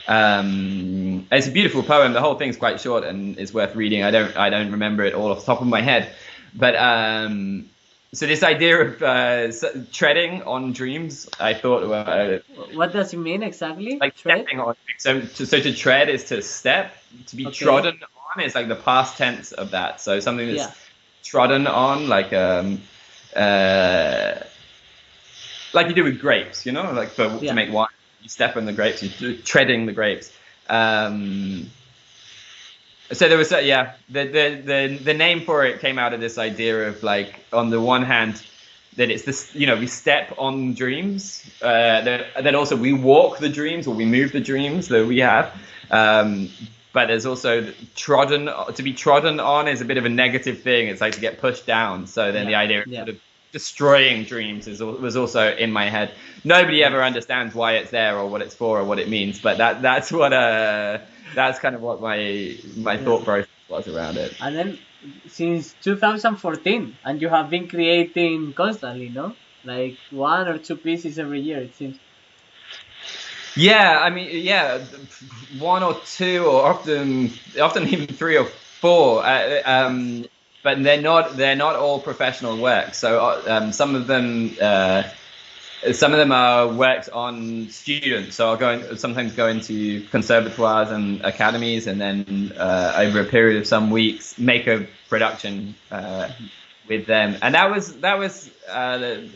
It's a beautiful poem. The whole thing's quite short and it's worth reading. I don't remember it all off the top of my head, but so this idea of treading on dreams, I thought. What does it mean exactly? Like stepping on. So to tread is to step. To be trodden on is like the past tense of that. So something that's trodden on, like you do with grapes, like to make wine. You step on the grapes, you're treading the grapes. So there was the name for it came out of this idea of, like, on the one hand that it's this, we step on dreams, then also we walk the dreams, or we move the dreams that we have. But there's also to be trodden on is a bit of a negative thing. It's like to get pushed down. So then the idea of sort of destroying dreams was also in my head. Nobody ever understands why it's there or what it's for or what it means, but that's kind of what my thought process was around it. And then since 2014, and you have been creating constantly, no? Like 1 or 2 pieces every year, it seems. Yeah, I mean, 1 or 2, or often even 3 or 4. But they're not all professional work. So some of them are works on students. So I'll sometimes go into conservatoires and academies, and then over a period of some weeks make a production with them. And that was a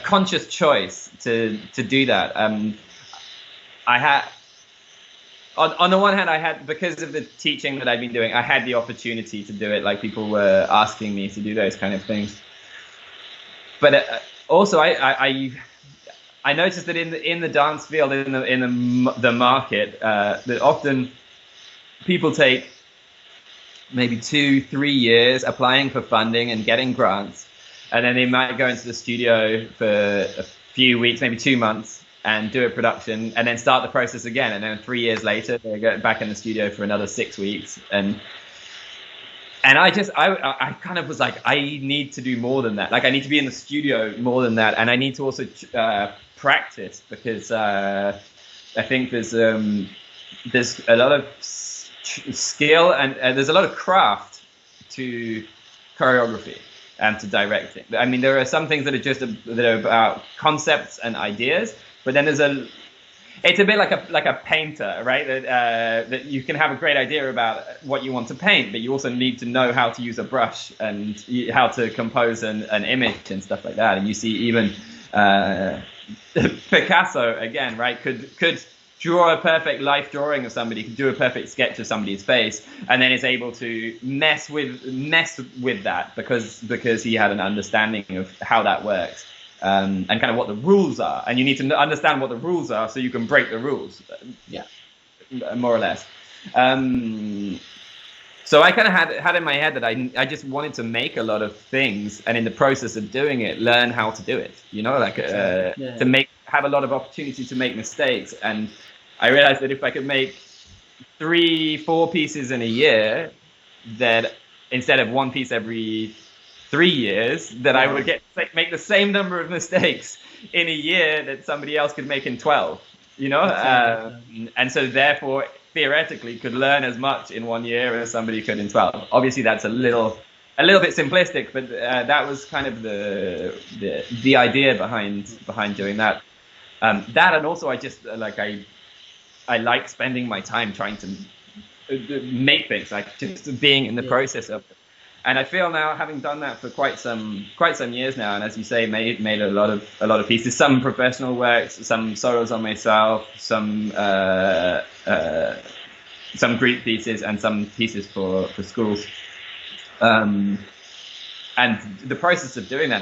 conscious choice to do that. I had. On the one hand, because of the teaching that I've been doing, I had the opportunity to do it. Like, people were asking me to do those kind of things. But also, I noticed that in the dance field, in the market, that often people take maybe 2-3 years applying for funding and getting grants, and then they might go into the studio for a few weeks, maybe 2 months, and do a production, and then start the process again. And then 3 years later, they go back in the studio for another 6 weeks. And I kind of was like, I need to do more than that. Like, I need to be in the studio more than that. And I need to also practice, because I think there's a lot of skill and there's a lot of craft to choreography and to directing. I mean, there are some things that are about concepts and ideas, but then it's a bit like a painter, right? That you can have a great idea about what you want to paint, but you also need to know how to use a brush and how to compose an image and stuff like that. And you see even Picasso, again, right, could draw a perfect life drawing of somebody, could do a perfect sketch of somebody's face, and then is able to mess with that because he had an understanding of how that works. And kind of what the rules are, and you need to understand what the rules are so you can break the rules. More or less. So I kind of had in my head that I just wanted to make a lot of things, and in the process of doing it, learn how to do it. To have a lot of opportunity to make mistakes. And I realized that if I could make 3-4 pieces in a year, that instead of one piece every 3 years, that I would make the same number of mistakes in a year that somebody else could make in 12. You know, and so therefore theoretically could learn as much in 1 year as somebody could in 12. Obviously, that's a little bit simplistic, but that was kind of the idea behind doing that. That, and also I just I like spending my time trying to make things, like just being in the process of it. And I feel now, having done that for quite some years now, and as you say, made a lot of pieces, some professional works, some solos on myself, some group pieces, and some pieces for schools. And the process of doing that,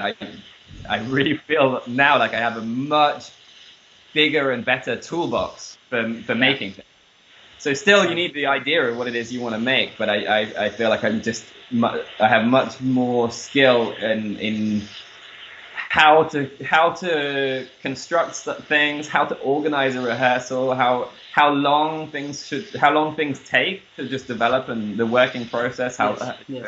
I really feel now like I have a much bigger and better toolbox for making things. So still, you need the idea of what it is you want to make, but I feel like I have much more skill in how to construct things, how to organize a rehearsal, how long things take to just develop, and the working process, how to do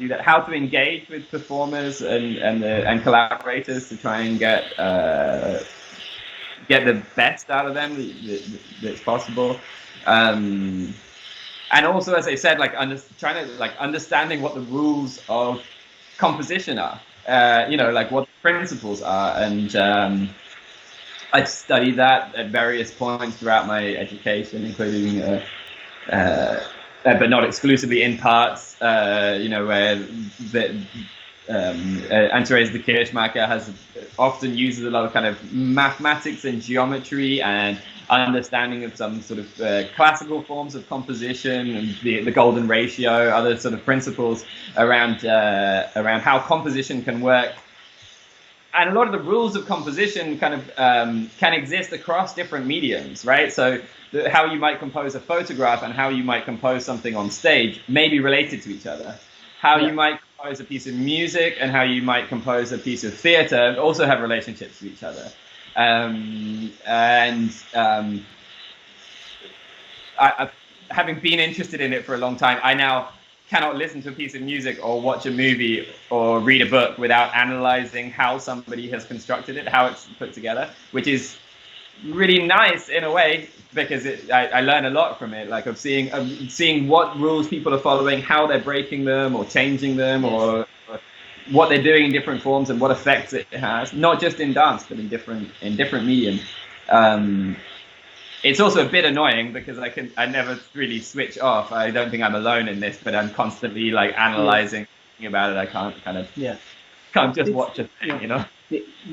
that, how to engage with performers and collaborators to try and get the best out of them that's possible. And also, as I said, understanding what the rules of composition are, like what the principles are, and I studied that at various points throughout my education, including, but not exclusively, in parts, where Anne-Therese de Kirchmacher often uses a lot of kind of mathematics and geometry and understanding of some sort of classical forms of composition, and the golden ratio, other sort of principles around how composition can work. And a lot of the rules of composition kind of can exist across different mediums, right? So how you might compose a photograph and how you might compose something on stage may be related to each other. How you might compose a piece of music and how you might compose a piece of theatre also have relationships to each other. Having been interested in it for a long time, I now cannot listen to a piece of music or watch a movie or read a book without analyzing how somebody has constructed it, how it's put together, which is really nice in a way, because I learn a lot from it, like of seeing what rules people are following, how they're breaking them or changing them, or what they're doing in different forms and what effects it has, not just in dance but in different mediums. It's also a bit annoying because I never really switch off. I don't think I'm alone in this, but I'm constantly like analyzing, thinking about it. I can't just watch it, you know.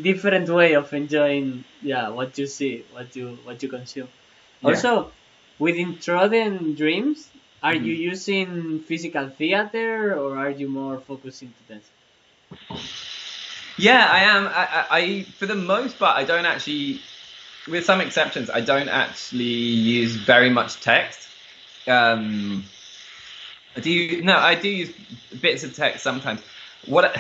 Different way of enjoying what you see, what you consume. Also, within Trodden Dreams, are you using physical theater or are you more focused into dance? Yeah, I am. I for the most part, I don't actually, with some exceptions, I don't actually use very much text. I do use bits of text sometimes. What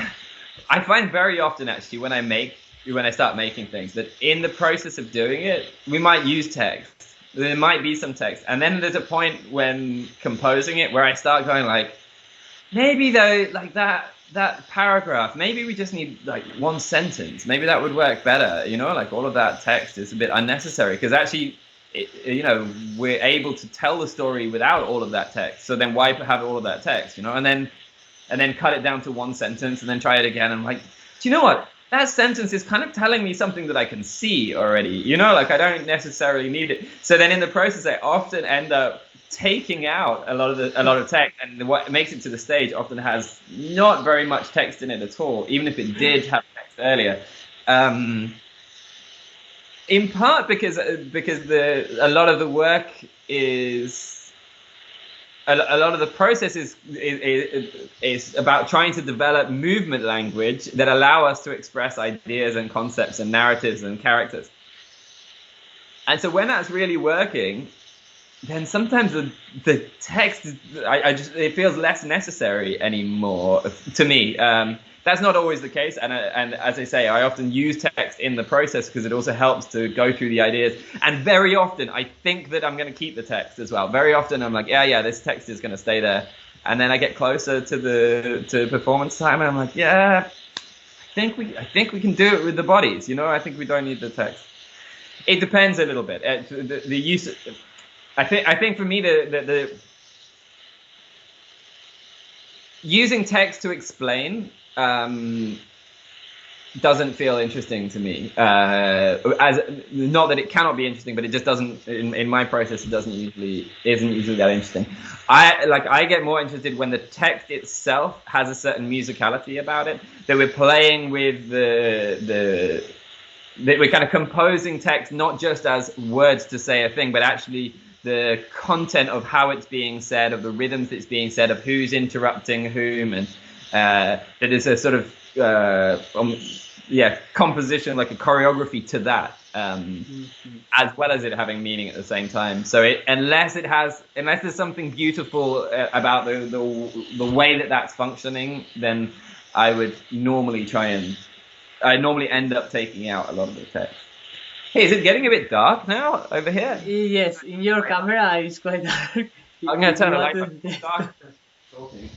I find very often, actually, when I start making things, that in the process of doing it, we might use text. There might be some text, and then there's a point when composing it where I start going like, maybe though, like that paragraph, maybe we just need like one sentence. Maybe that would work better. You know, like all of that text is a bit unnecessary, because actually, we're able to tell the story without all of that text. So then why have all of that text? You know, and then cut it down to one sentence and then try it again. And I'm like, do you know what? That sentence is kind of telling me something that I can see already. You know, like I don't necessarily need it. So then in the process, I often end up taking out a lot of text, and what makes it to the stage often has not very much text in it at all, even if it did have text earlier. In part because a lot of the work is. A lot of the process is about trying to develop movement language that allow us to express ideas and concepts and narratives and characters. And so when that's really working, then sometimes the text, it feels less necessary anymore to me. That's not always the case, and as I say, I often use text in the process because it also helps to go through the ideas. And very often, I think that I'm going to keep the text as well. Very often, I'm like, yeah, this text is going to stay there, and then I get closer to performance time, and I'm like, yeah, I think we can do it with the bodies. I think we don't need the text. It depends a little bit. The use. I think for me the using text to explain doesn't feel interesting to me. As not that it cannot be interesting, but it just doesn't. In my process, it isn't usually that interesting. I get more interested when the text itself has a certain musicality about it, that we're playing with that we're kind of composing text not just as words to say a thing, but actually the content of how it's being said, of the rhythms that's being said, of who's interrupting whom, and that is a sort of composition, like a choreography to that, as well as it having meaning at the same time. So unless there's something beautiful about the way that's functioning, then I would normally end up taking out a lot of the text. Hey, is it getting a bit dark now over here? Yes, in your camera it's quite dark. I'm going to turn the light on. Dark. Talking.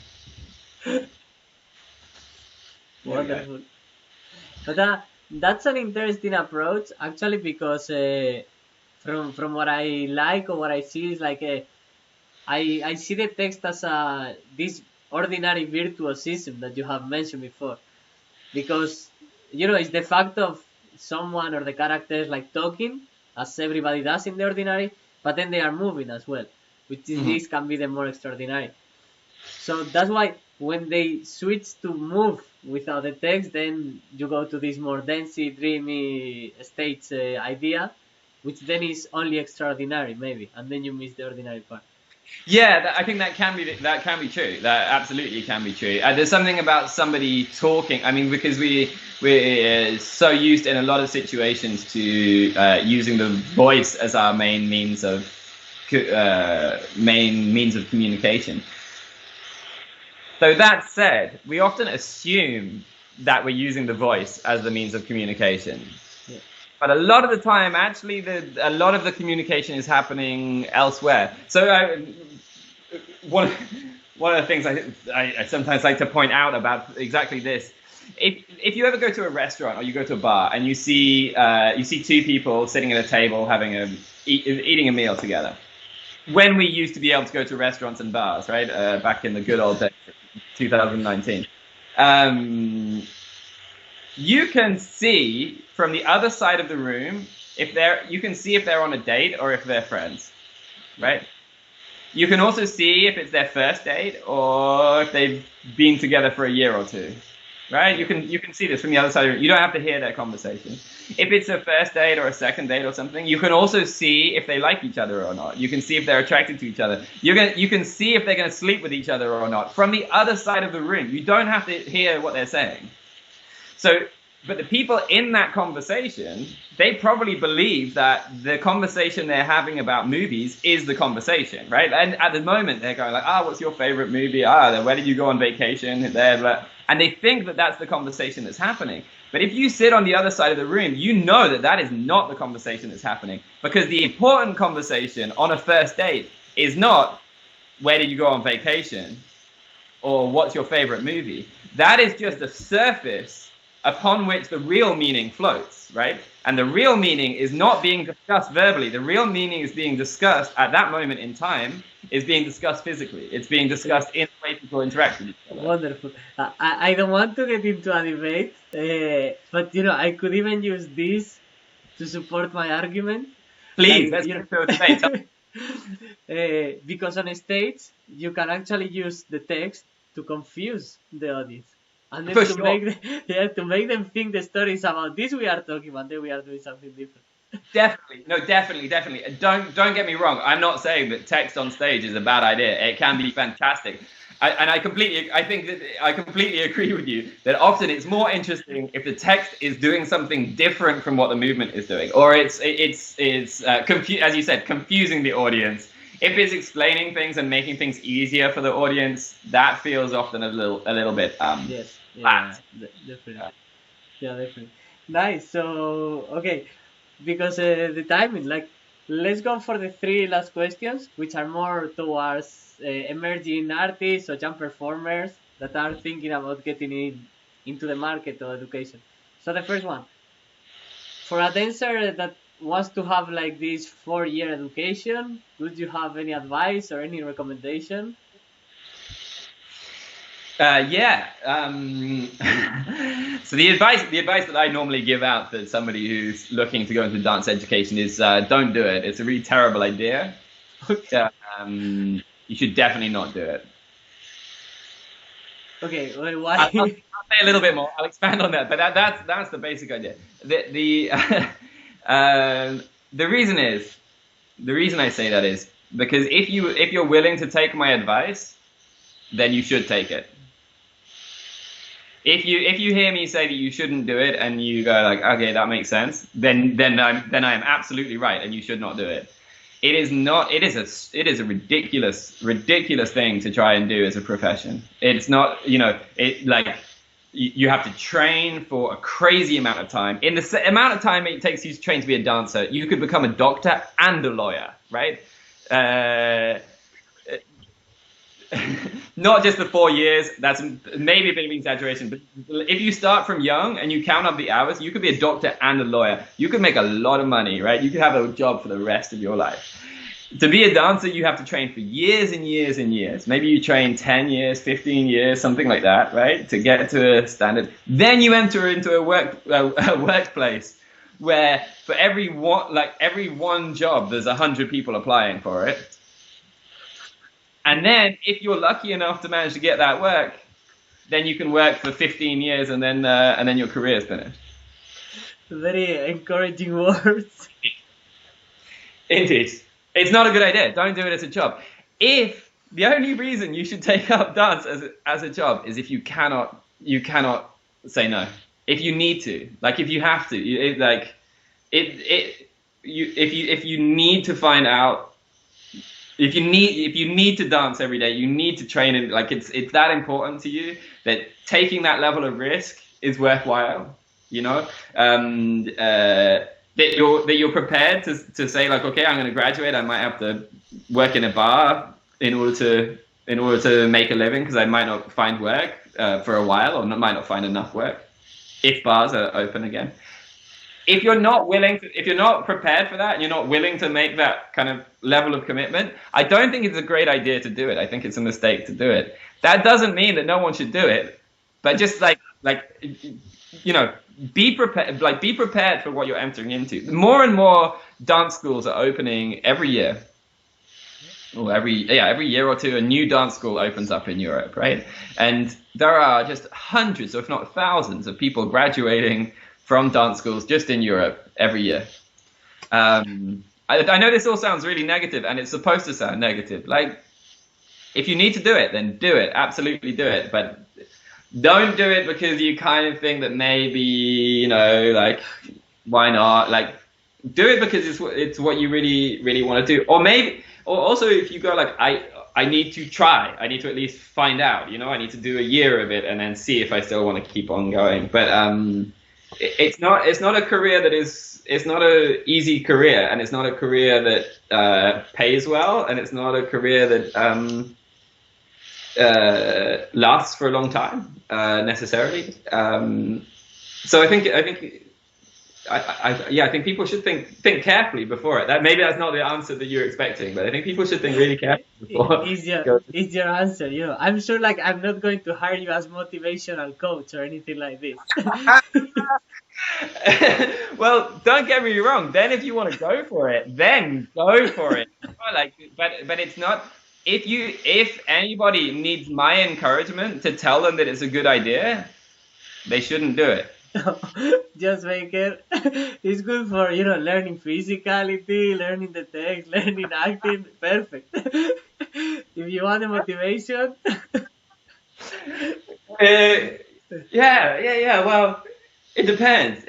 Wonderful. But that's an interesting approach, actually, because from what I like or what I see is like I see the text as this ordinary virtuosism that you have mentioned before, because it's the fact of someone or the characters like talking as everybody does in the ordinary, but then they are moving as well, which is this can be the more extraordinary. So that's why when they switch to move without the text, then you go to this more dancey, dreamy states idea, which then is only extraordinary maybe, and then you miss the ordinary part. Yeah, I think that can be true. That absolutely can be true. There's something about somebody talking. I mean, because we're so used in a lot of situations to using the voice as our main means of communication. So that said, we often assume that we're using the voice as the means of communication. Yeah. But a lot of the time, actually, a lot of the communication is happening elsewhere. So one of the things I sometimes like to point out about exactly this, if you ever go to a restaurant or you go to a bar and you see two people sitting at a table eating a meal together. When we used to be able to go to restaurants and bars, right, back in the good old days, 2019. You can see from the other side of the room if they're on a date or if they're friends, right? You can also see if it's their first date or if they've been together for a year or two, right? You can see this from the other side of the room. You don't have to hear their conversation. If it's a first date or a second date or something, you can also see if they like each other or not. You can see if they're attracted to each other. You can see if they're going to sleep with each other or not from the other side of the room. You don't have to hear what they're saying. But the people in that conversation, they probably believe that the conversation they're having about movies is the conversation, right? And at the moment, they're going like, what's your favorite movie? Where did you go on vacation? And they think that that's the conversation that's happening. But if you sit on the other side of the room, you know that is not the conversation that's happening. Because the important conversation on a first date is not, where did you go on vacation? Or what's your favorite movie? That is just a surface upon which the real meaning floats, right? And the real meaning is not being discussed verbally. The real meaning is being discussed at that moment in time, is being discussed physically. It's being discussed in the way people interact with each other. Wonderful. I don't want to get into a debate, but I could even use this to support my argument. Please, let's get to a debate. Because on stage, you can actually use the text to confuse the audience. And then to make them think the story is about this we are talking about, then we are doing something different. Definitely. Don't get me wrong. I'm not saying that text on stage is a bad idea. It can be fantastic. I completely agree with you that often it's more interesting if the text is doing something different from what the movement is doing, or it's as you said, confusing the audience if it's explaining things and making things easier for the audience, that feels often a little bit Yes, flat. definitely. Yeah, definitely. Nice. So, okay, because the timing, like, let's go for the three last questions, which are more towards emerging artists or young performers that are thinking about getting into the market of education. So the first one, for a dancer that wants to have like this 4-year education, would you have any advice or any recommendation? Yeah. So the advice that I normally give out to somebody who's looking to go into dance education is don't do it. It's a really terrible idea. Okay. You should definitely not do it. Okay, well, why? I'll say a little bit more. I'll expand on that, but that's the basic idea. The reason I say that is because if you're willing to take my advice, then you should take it. If you hear me say that you shouldn't do it and you go like, okay, that makes sense, then I am absolutely right and you should not do it. It is a ridiculous thing to try and do as a profession. It's not, you have to train for a crazy amount of time. In the amount of time it takes you to train to be a dancer, you could become a doctor and a lawyer, right? Not just the 4 years, that's maybe a bit of an exaggeration, but if you start from young and you count up the hours, you could be a doctor and a lawyer. You could make a lot of money, right? You could have a job for the rest of your life. To be a dancer, you have to train for years and years and years. Maybe you train 10 years, 15 years, something like that, right? To get to a standard. Then you enter into a workplace where for every one job, there's 100 people applying for it. And then, if you're lucky enough to manage to get that work, then you can work for 15 years, and then your career is finished. Very encouraging words. Indeed, it's not a good idea. Don't do it as a job. If the only reason you should take up dance as a job is if you cannot say no. If you need to, like if you have to, if you need to find out. If you need to dance every day, you need to train, and like it's that important to you that taking that level of risk is worthwhile. That you're prepared to say like, okay, I'm going to graduate. I might have to work in a bar in order to make a living because I might not find work for a while, or might not find enough work if bars are open again. If you're not prepared for that, and you're not willing to make that kind of level of commitment, I don't think it's a great idea to do it. I think it's a mistake to do it. That doesn't mean that no one should do it, but just be prepared. Like be prepared for what you're entering into. More and more dance schools are opening every year. Or every year or two, a new dance school opens up in Europe, right? And there are just hundreds, if not thousands, of people graduating from dance schools just in Europe every year. I know this all sounds really negative, and it's supposed to sound negative. Like, if you need to do it, then do it. Absolutely do it. But don't do it because you kind of think that maybe, why not? Like, do it because it's what you really, really want to do. Or also if you go like, I need to try. I need to at least find out. I need to do a year of it and then see if I still want to keep on going. But it's not a career that is. It's not an easy career, and it's not a career that pays well, and it's not a career that lasts for a long time necessarily. So I think people should think carefully before it. Maybe that's not the answer that you're expecting, but I think people should think really carefully before. It's your answer. I'm sure. Like, I'm not going to hire you as motivational coach or anything like this. Well, don't get me wrong. Then, if you want to go for it, then go for it. But it's not. If anybody needs my encouragement to tell them that it's a good idea, they shouldn't do it. Jos Baker, it's good for learning physicality, learning the text, learning acting. Perfect. If you want the motivation. Yeah. Well, it depends.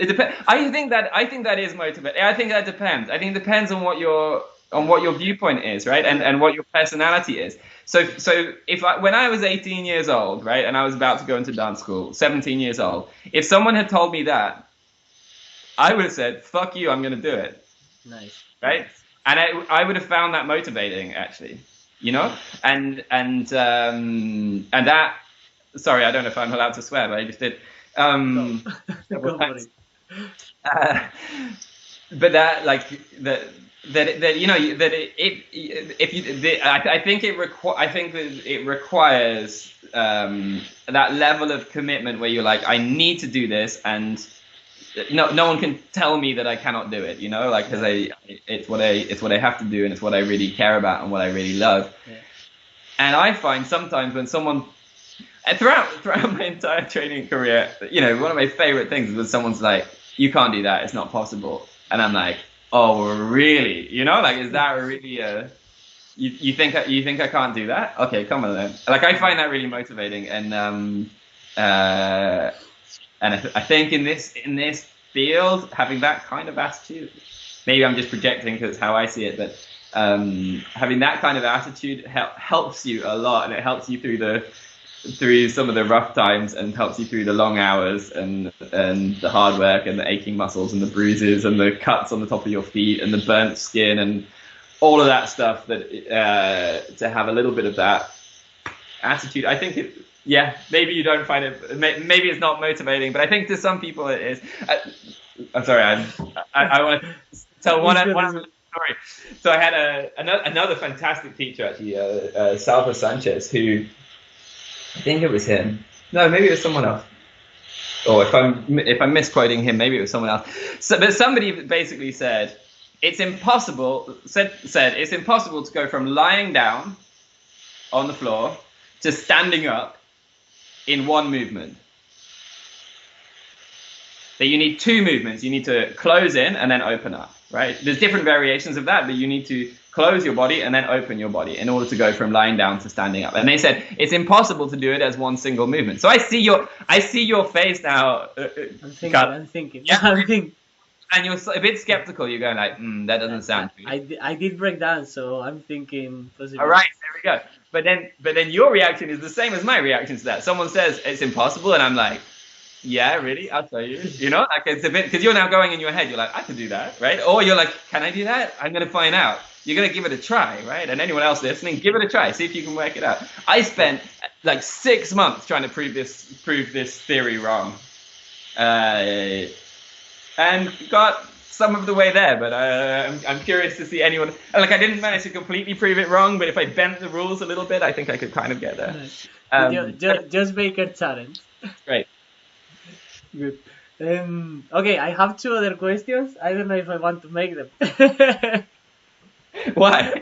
I think that is motivating. I think that depends. I think it depends on what on what your viewpoint is, right? And what your personality is. So when I was 18 years old, right, and I was about to go into dance school, 17 years old, if someone had told me that, I would have said, fuck you, I'm going to do it. Nice. Right? Nice. And I would have found that motivating, actually, you know? And that, sorry, I don't know if I'm allowed to swear, but I just did. Go for it. But that, like, that you know, that if you, I think that it requires that level of commitment where you're like, I need to do this, and no one can tell me that I cannot do it, you know, like, because it's what I have to do, and it's what I really care about and what I really love. Yeah. And I find sometimes when someone, throughout my entire training career, you know, one of my favorite things was someone's like, you can't do that, it's not possible. And I'm like, oh, really? You know, like, is that really you think I can't do that? Okay, come on then. Like, I find that really motivating, and I think in this field, having that kind of attitude, maybe I'm just projecting because it's how I see it, but having that kind of attitude helps you a lot, and it helps you through some of the rough times, and helps you through the long hours and the hard work and the aching muscles and the bruises and the cuts on the top of your feet and the burnt skin and all of that stuff. That to have a little bit of that attitude, I think maybe you don't find it, maybe it's not motivating, but I think to some people it is. I'm sorry, I want to tell one story. So I had another fantastic teacher, actually, Salva Sanchez, who, I think it was him. No, maybe it was someone else. Or if I'm misquoting him, maybe it was someone else. So, but somebody basically said it's impossible. Said it's impossible to go from lying down on the floor to standing up in one movement. That you need two movements. You need to close in and then open up. Right? There's different variations of that, but you need to close your body and then open your body in order to go from lying down to standing up. And they said it's impossible to do it as one single movement. So I see your face now. I'm thinking. Yeah, I'm thinking. And you're a bit skeptical. You're going like, that doesn't sound good. I did break down, so I'm thinking possibly. All right, there we go. But then your reaction is the same as my reaction to that. Someone says it's impossible, and I'm like, yeah, really? I'll tell you. You know, like, it's a bit, because you're now going in your head. You're like, I can do that, right? Or you're like, can I do that? I'm going to find out. You're going to give it a try, right? And anyone else listening, give it a try. See if you can work it out. I spent like 6 months trying to prove this theory wrong, and got some of the way there. But I'm curious to see anyone. Like, I didn't manage to completely prove it wrong, but if I bent the rules a little bit, I think I could kind of get there. Jos Baker challenge. Great. Good. Okay, I have 2 other questions. I don't know if I want to make them. Why?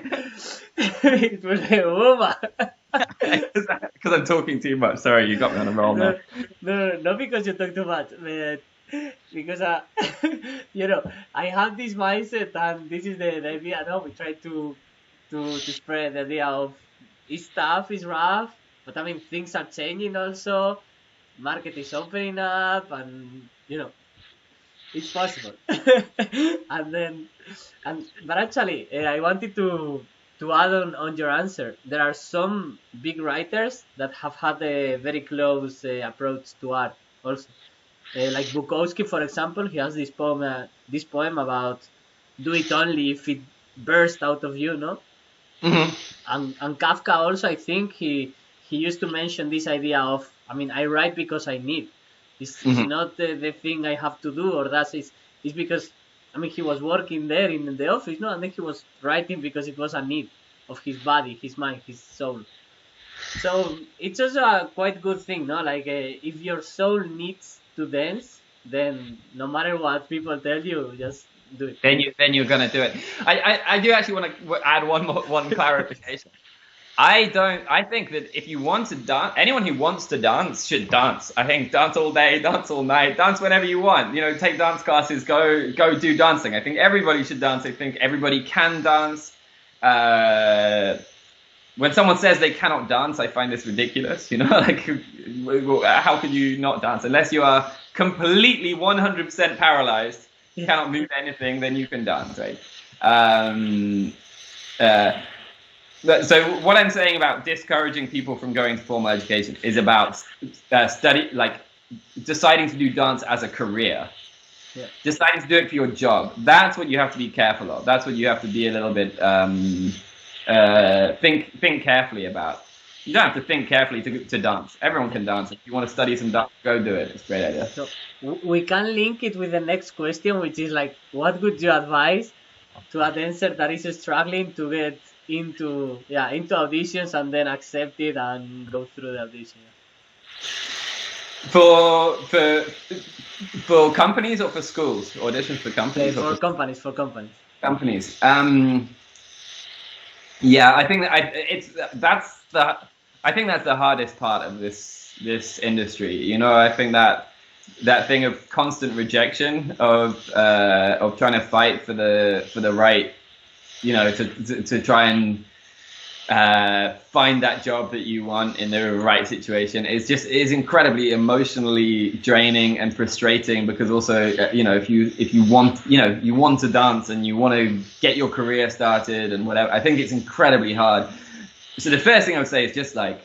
It was a woman. Because I'm talking too much. Sorry, you got me on a roll now. No, not because you talk too much, but because you know, I have this mindset, and this is the idea. No, we try to spread the idea of it's tough, it's rough, but I mean things are changing also. Market is opening up, and you know, it's possible. But actually, I wanted to add on your answer. There are some big writers that have had a very close approach to art also. Like Bukowski, for example, he has this poem about do it only if it bursts out of you, no? Mm-hmm. And Kafka also, I think he used to mention this idea of, I mean, I write because I need. It's not the thing I have to do, or it's because, I mean, he was working there in the office, no? And then he was writing because it was a need of his body, his mind, his soul. So it's also a quite good thing, no? Like, if your soul needs to dance, then no matter what people tell you, just do it. Then you're gonna do it. I do actually want to add one clarification. I think that if you want to dance, anyone who wants to dance should dance. I think dance all day, dance all night, dance whenever you want. You know, take dance classes, go do dancing. I think everybody should dance. I think everybody can dance. When someone says they cannot dance, I find this ridiculous. You know, like, how can you not dance? Unless you are completely 100% paralyzed, cannot move anything, then you can dance, right? So what I'm saying about discouraging people from going to formal education is about deciding to do dance as a career. Yeah. Deciding to do it for your job. That's what you have to be careful of. That's what you have to be a little bit think carefully about. You don't have to think carefully to dance. Everyone can dance. If you want to study some dance, go do it. It's a great idea. So we can link it with the next question, which is like, what would you advise to a dancer that is struggling to get into auditions and then accept it and go through the audition? For companies or for schools? Auditions for companies? For companies. Companies. Yeah, I think that I think that's the hardest part of this industry. You know, I think that thing of constant rejection of trying to fight for the right, you know, to try and find that job that you want in the right situation is incredibly emotionally draining and frustrating, because also you know, if you want to dance and you want to get your career started and whatever, I think it's incredibly hard. So the first thing I would say is just like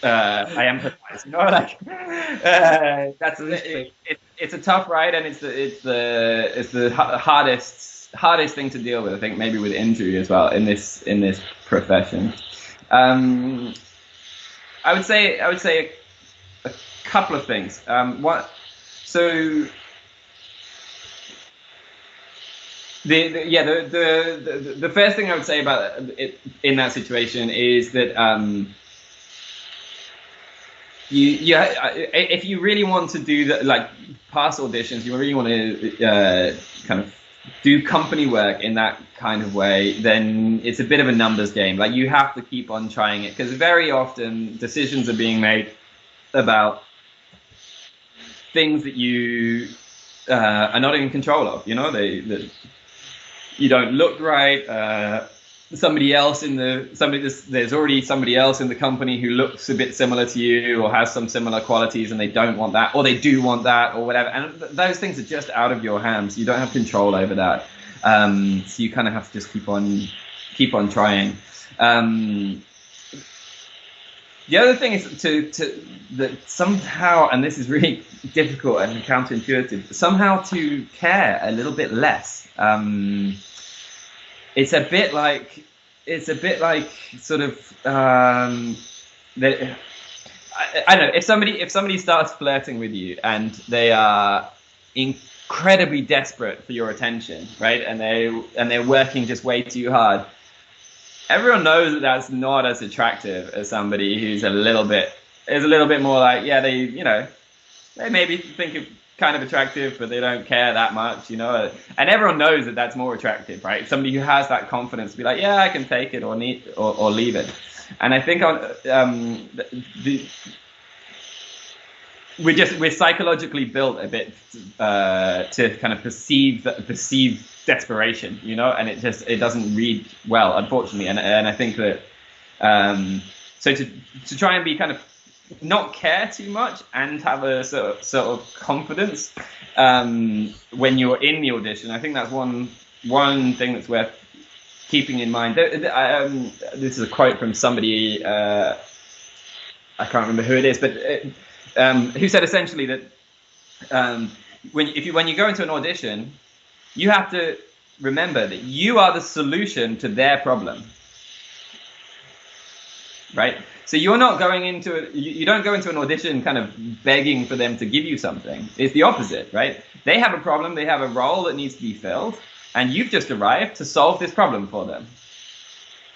I empathize, you know, like it's a tough ride, and it's the hardest thing to deal with, I think, maybe with injury as well in this profession. I would say a couple of things. The first thing I would say about it in that situation is that if you really want to do that, like pass auditions, you really want to kind of do company work in that kind of way, then it's a bit of a numbers game. Like, you have to keep on trying it, because very often decisions are being made about things that you are not in control of. You know, you don't look right. There's already somebody else in the company who looks a bit similar to you or has some similar qualities, and they don't want that, or they do want that, or whatever. And those things are just out of your hands. You don't have control over that. So you kind of have to just keep on trying. The other thing is that somehow, and this is really difficult and counterintuitive, somehow to care a little bit less. It's a bit like sort of I don't know, if somebody starts flirting with you and they are incredibly desperate for your attention, right? And they're working just way too hard. Everyone knows that that's not as attractive as somebody who's a little bit more like, yeah, they maybe think of kind of attractive, but they don't care that much, you know. And everyone knows that that's more attractive, right? Somebody who has that confidence to be like, yeah, I can take it or leave it. And I think we're psychologically built a bit to kind of perceive desperation, you know, and it doesn't read well, unfortunately. And I think that so to try and be kind of not care too much and have a sort of confidence when you're in the audition, I think that's one thing that's worth keeping in mind. This is a quote from somebody, I can't remember who it is, but who said essentially that when you go into an audition, you have to remember that you are the solution to their problem, right? So you're not going you don't go into an audition kind of begging for them to give you something. It's the opposite, right? They have a problem, they have a role that needs to be filled, and you've just arrived to solve this problem for them.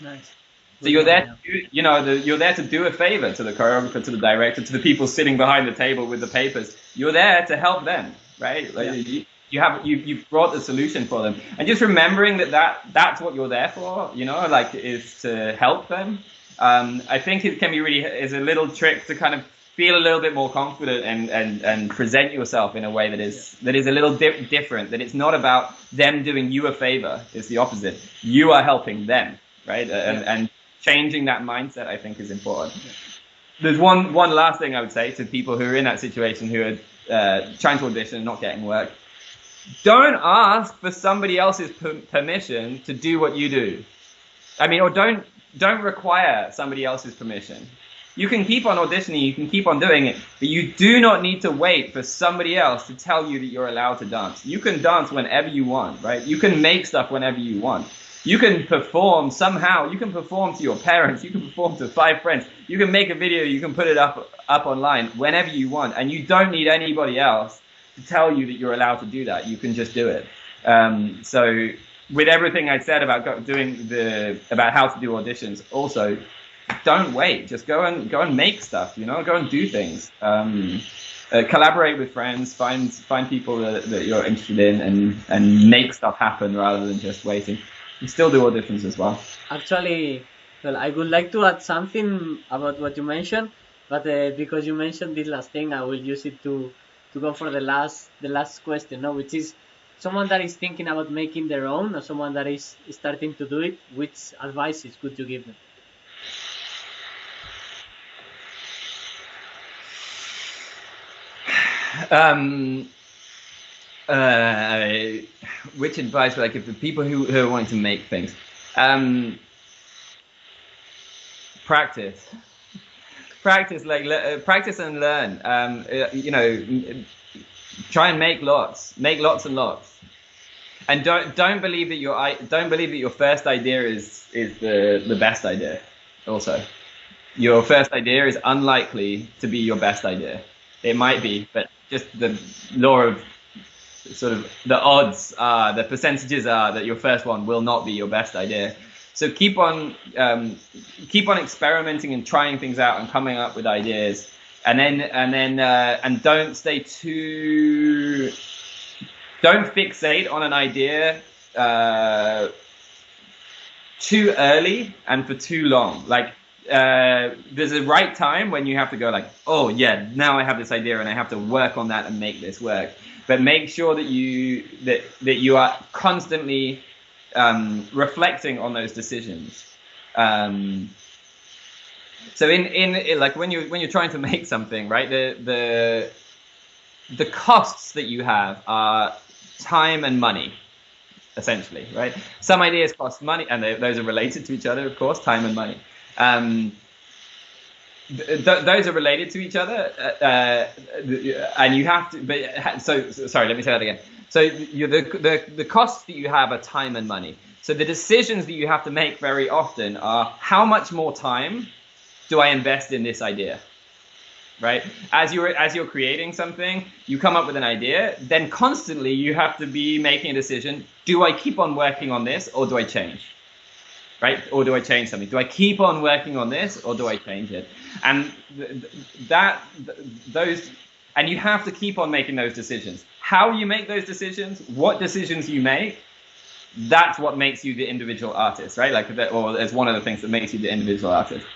Nice. So you're there, you're there to do a favor to the choreographer, to the director, to the people sitting behind the table with the papers. You're there to help them, right? Like, yeah. You've brought the solution for them, and just remembering that's what you're there for, you know, like, is to help them. I think it can be is a little trick to kind of feel a little bit more confident and present yourself in a way that is a little different. That it's not about them doing you a favor. It's the opposite. You are helping them, right? And changing that mindset, I think, is important. Yeah. There's one last thing I would say to people who are in that situation, who are trying to audition and not getting work. don't ask for somebody else's permission to do what you do. I mean, or don't require somebody else's permission. You can keep on auditioning, you can keep on doing it, but you do not need to wait for somebody else to tell you that you're allowed to dance. You can dance whenever you want, right? You can make stuff whenever you want. You can perform somehow. You can perform to your parents. You can perform to 5 friends. You can make a video. You can put it up online whenever you want, and you don't need anybody else to tell you that you're allowed to do that. You can just do it. So with everything I said about about how to do auditions, also don't wait. Just go and make stuff. Go and do things. Collaborate with friends. Find people that you're interested in, and make stuff happen rather than just waiting. You still do auditions as well. Actually, well, I would like to add something about what you mentioned, but because you mentioned this last thing, I will use it to go for the last question, no? Which is someone that is thinking about making their own, or someone that is starting to do it. Which advices could you give them? Which advice would I give to people who are wanting to make things? Practice, practice and learn. Try and make lots and lots, and don't believe that your first idea is the best idea. Also, your first idea is unlikely to be your best idea. It might be, but just the law of sort of the odds are, the percentages are that your first one will not be your best idea. So keep on experimenting and trying things out and coming up with ideas, and don't fixate on an idea too early and for too long. Like there's a right time when you have to go like, oh yeah, now I have this idea and I have to work on that and make this work. But make sure that you are constantly reflecting on those decisions. So in like when you're trying to make something, right? The costs that you have are time and money, essentially, right? Some ideas cost money, and those are related to each other, of course, time and money. Those are related to each other, and you have to. But sorry, let me say that again. So the costs that you have are time and money. So the decisions that you have to make very often are, how much more time do I invest in this idea? Right? As you're creating something, you come up with an idea, then constantly you have to be making a decision. Do I keep on working on this, or do I change? Right? Or do I change something? Do I keep on working on this, or do I change it? And and you have to keep on making those decisions. How you make those decisions, what decisions you make, that's what makes you the individual artist, right? Or it's one of the things that makes you the individual artist.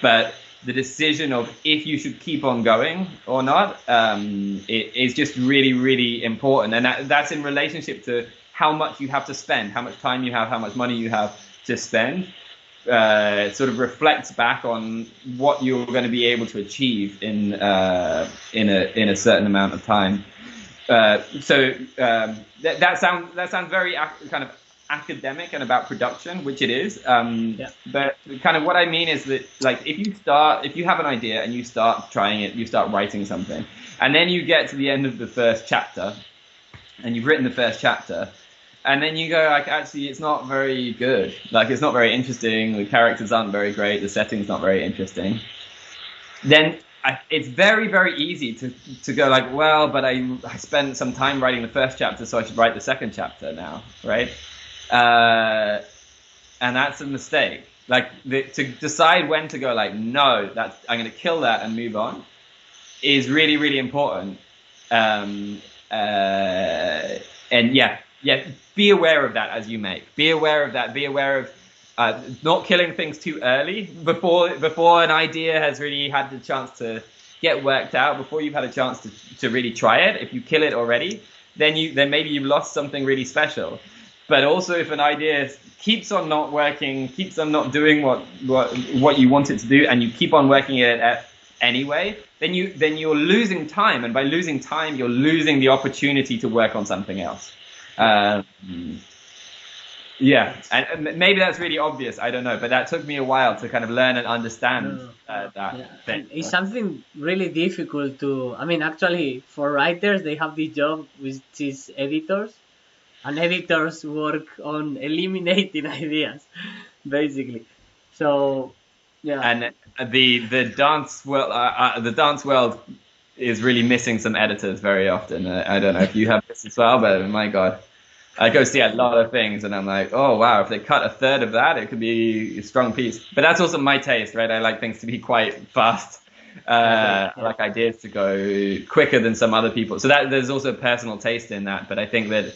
But the decision of if you should keep on going or not, it is just really, really important. And that's in relationship to how much you have to spend, how much time you have, how much money you have to spend. It sort of reflects back on what you're going to be able to achieve in a certain amount of time. That sounds very kind of academic and about production, which it is. But kind of what I mean is that, like, if you have an idea and you start trying it, you start writing something, and then you get to the end of the first chapter, and you've written the first chapter, and then you go like, actually, it's not very good. Like, it's not very interesting. The characters aren't very great. The setting's not very interesting. Then it's very, very easy to go like, well, but I spent some time writing the first chapter, so I should write the second chapter now, right? And that's a mistake. Like, to decide when to go like, no, I'm going to kill that and move on, is really, really important. And be aware of that as you make. Be aware of that. Be aware of not killing things too early before an idea has really had the chance to get worked out, before you've had a chance to really try it. If you kill it already, then maybe you've lost something really special. But also, if an idea keeps on not working, keeps on not doing what you want it to do, and you keep on working it anyway, then you're losing time, and by losing time, you're losing the opportunity to work on something else. Yeah, and maybe that's really obvious. I don't know, but that took me a while to kind of learn and understand that thing. And it's something really difficult to. I mean, actually, for writers, they have this job which is editors, and editors work on eliminating ideas, basically. So, yeah. And the dance world is really missing some editors very often. I don't know if you have this as well, but my God. I go see a lot of things and I'm like, oh, wow, if they cut a third of that, it could be a strong piece. But that's also my taste, right? I like things to be quite fast. I like ideas to go quicker than some other people. So that there's also personal taste in that. But I think that,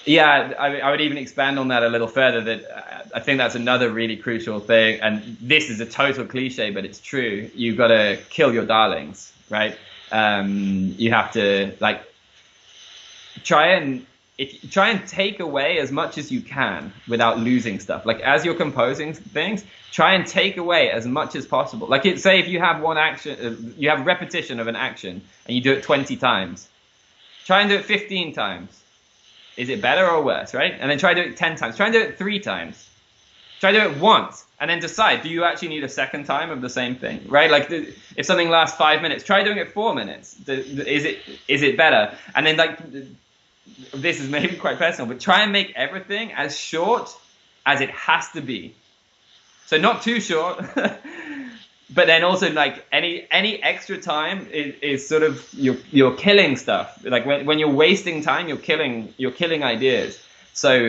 I would even expand on that a little further, that I think that's another really crucial thing. And this is a total cliche, but it's true. You've got to kill your darlings, right? You have to try and take away as much as you can without losing stuff. Like as you're composing things, try and take away as much as possible. Like say if you have one action, you have repetition of an action and you do it 20 times, try and do it 15 times. Is it better or worse, right? And then try to do it 10 times. Try and do it 3 times. Try to do it once and then decide, do you actually need a second time of the same thing, right? Like if something lasts 5 minutes, try doing it 4 minutes. Is it better? And then this is maybe quite personal, but try and make everything as short as it has to be. So not too short, but then also any extra time is sort of you're killing stuff. Like when you're wasting time, you're killing ideas. So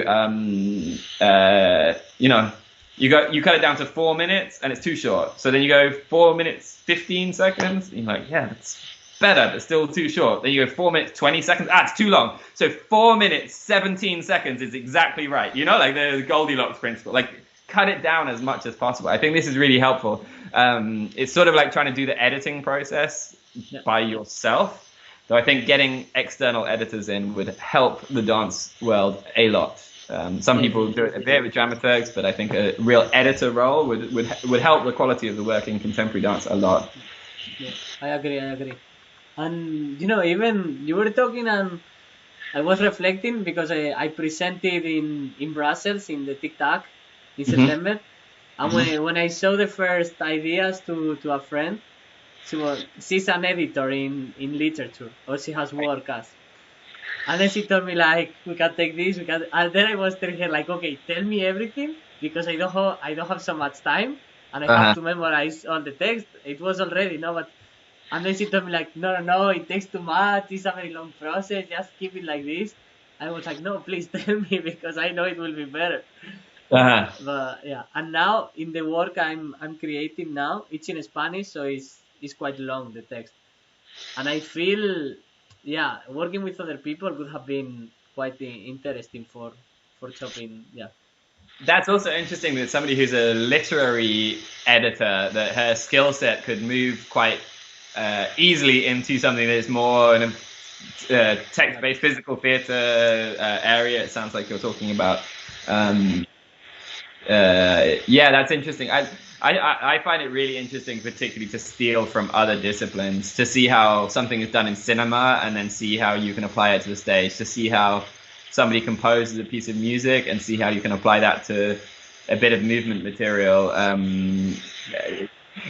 you cut it down to 4 minutes and it's too short. So then you go 4 minutes 15 seconds. And you're like, yeah, that's better, but still too short. Then you go 4 minutes 20 seconds. It's too long. So 4 minutes 17 seconds is exactly right. Like the Goldilocks principle. Like cut it down as much as possible. I think this is really helpful. It's sort of like trying to do the editing process by yourself. So I think getting external editors in would help the dance world a lot. Some people do it a bit with dramaturgs, but I think a real editor role would help the quality of the work in contemporary dance a lot. Yeah, I agree. And even you were talking and I was reflecting because I presented in Brussels in the TikTok in September. And when I saw the first ideas to a friend, she's an editor in literature, or she has work as. And then she told me we can take this, and then I was telling her okay, tell me everything because I don't have so much time and I have to memorize all the text. It was already but. And then she told me no, it takes too much. It's a very long process. Just keep it like this. I was like, no, please tell me because I know it will be better. But yeah, and now in the work I'm creating now, it's in Spanish, so it's quite long, the text. And I feel, working with other people would have been quite interesting for chopping. Yeah. That's also interesting that somebody who's a literary editor, that her skill set could move quite easily into something that is more in a text-based physical theatre area. It sounds like you're talking about. That's interesting. I find it really interesting, particularly to steal from other disciplines, to see how something is done in cinema and then see how you can apply it to the stage, to see how somebody composes a piece of music and see how you can apply that to a bit of movement material.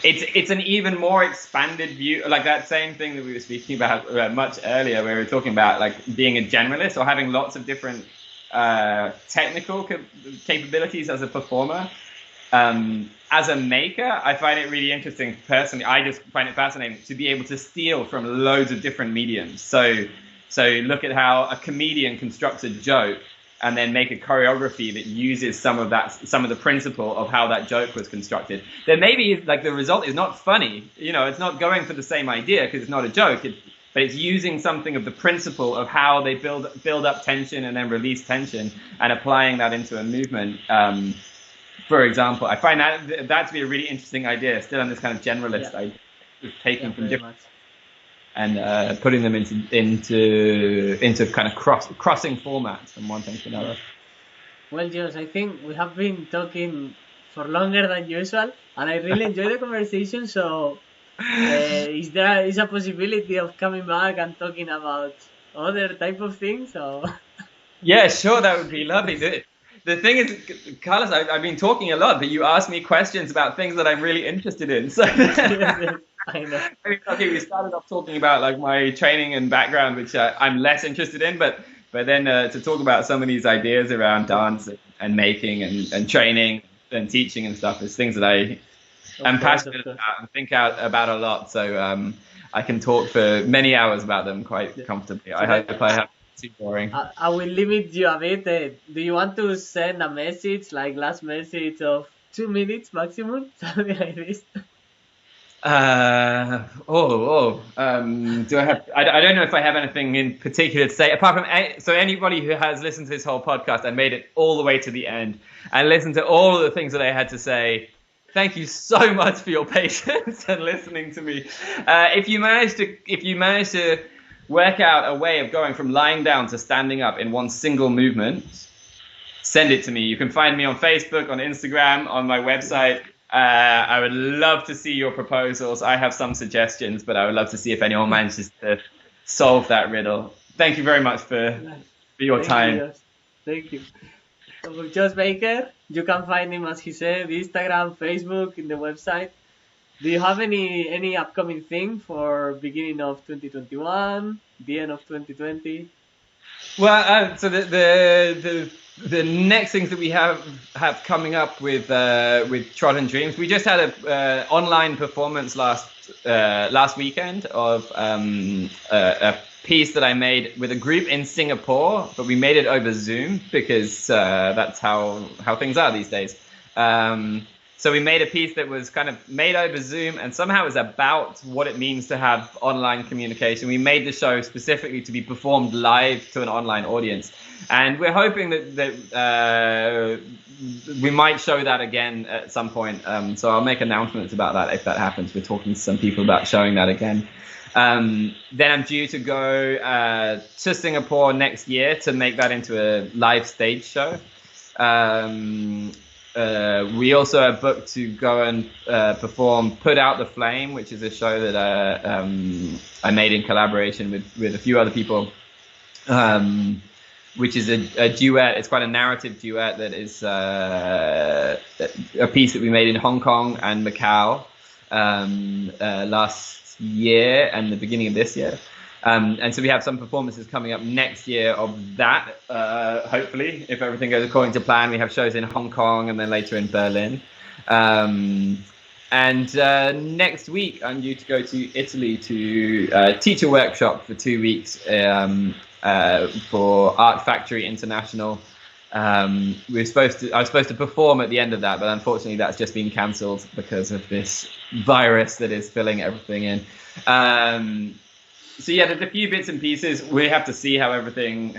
It's an even more expanded view, like that same thing that we were speaking about much earlier, where we were talking about being a generalist or having lots of different technical capabilities as a performer. As a maker, I find it really interesting. Personally, I just find it fascinating to be able to steal from loads of different mediums. So look at how a comedian constructs a joke and then make a choreography that uses some of the principle of how that joke was constructed. Then maybe the result is not funny. It's not going for the same idea because it's not a joke. But it's using something of the principle of how they build up tension and then release tension and applying that into a movement. For example, I find that to be a really interesting idea, still on this kind of generalist idea, taking from different and putting them into kind of crossing formats from one thing to another. Well, Jos, I think we have been talking for longer than usual, and I really enjoyed the conversation. So Is there a possibility of coming back and talking about other type of things? Or Yeah, sure, that would be lovely. The thing is, Carlos, I've been talking a lot, but you asked me questions about things that I'm really interested in. So I know. okay, we started off talking about like my training and background, which I'm less interested in, but then to talk about some of these ideas around dance and making and training and teaching and stuff is things that I'm passionate about and think out about a lot. So I can talk for many hours about them quite comfortably. I hope I haven't too boring. I will limit you a bit. Do you want to send a message, like last message of 2 minutes maximum, something like this? Do I have? I don't know if I have anything in particular to say apart from so anybody who has listened to this whole podcast and made it all the way to the end and listened to all of the things that I had to say. Thank you so much for your patience and listening to me. If you manage to work out a way of going from lying down to standing up in one single movement, send it to me. You can find me on Facebook, on Instagram, on my website. I would love to see your proposals. I have some suggestions, but I would love to see if anyone manages to solve that riddle. Thank you very much for your time. Thank you. So Jos Baker, you can find him, as he said, Instagram, Facebook, in the website. Do you have any upcoming thing for beginning of 2021, the end of 2020? Well, so the next things that we have coming up with Trodden Dreams, we just had a online performance last weekend of a piece that I made with a group in Singapore, but we made it over Zoom because that's how things are these days. So we made a piece that was kind of made over Zoom and somehow is about what it means to have online communication. We made the show specifically to be performed live to an online audience. And we're hoping that we might show that again at some point. So I'll make announcements about that if that happens. We're talking to some people about showing that again. Then I'm due to go to Singapore next year to make that into a live stage show. We also are booked to go and perform Put Out the Flame, which is a show that I made in collaboration with a few other people, which is a duet. It's quite a narrative duet that is a piece that we made in Hong Kong and Macau last year and the beginning of this year. And so we have some performances coming up next year of that, hopefully, if everything goes according to plan. We have shows in Hong Kong and then later in Berlin. And next week, I'm due to go to Italy to teach a workshop for 2 weeks for Art Factory International. I was supposed to perform at the end of that, but unfortunately that's just been cancelled because of this virus that is filling everything in. So yeah, there's a few bits and pieces. We have to see how everything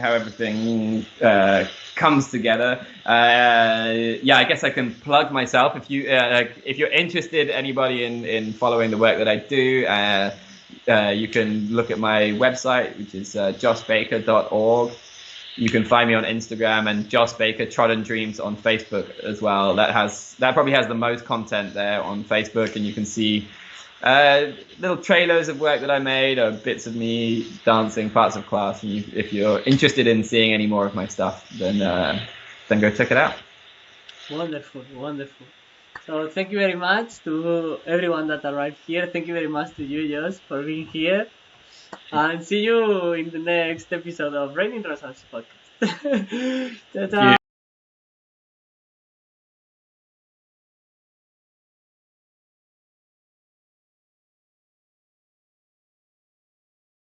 comes together. Yeah, I guess I can plug myself if you're interested, anybody in following the work that I do. You can look at my website, which is josbaker.org. You can find me on Instagram and Jos Baker Trodden Dreams on Facebook as well. That probably has the most content there on Facebook, and you can see little trailers of work that I made, or bits of me dancing, parts of class. And if you're interested in seeing any more of my stuff, then go check it out. Wonderful. So thank you very much to everyone that arrived here. Thank you very much to you, Jos, for being here. And see you in the next episode of Raining Rosas podcast. Ta-ta.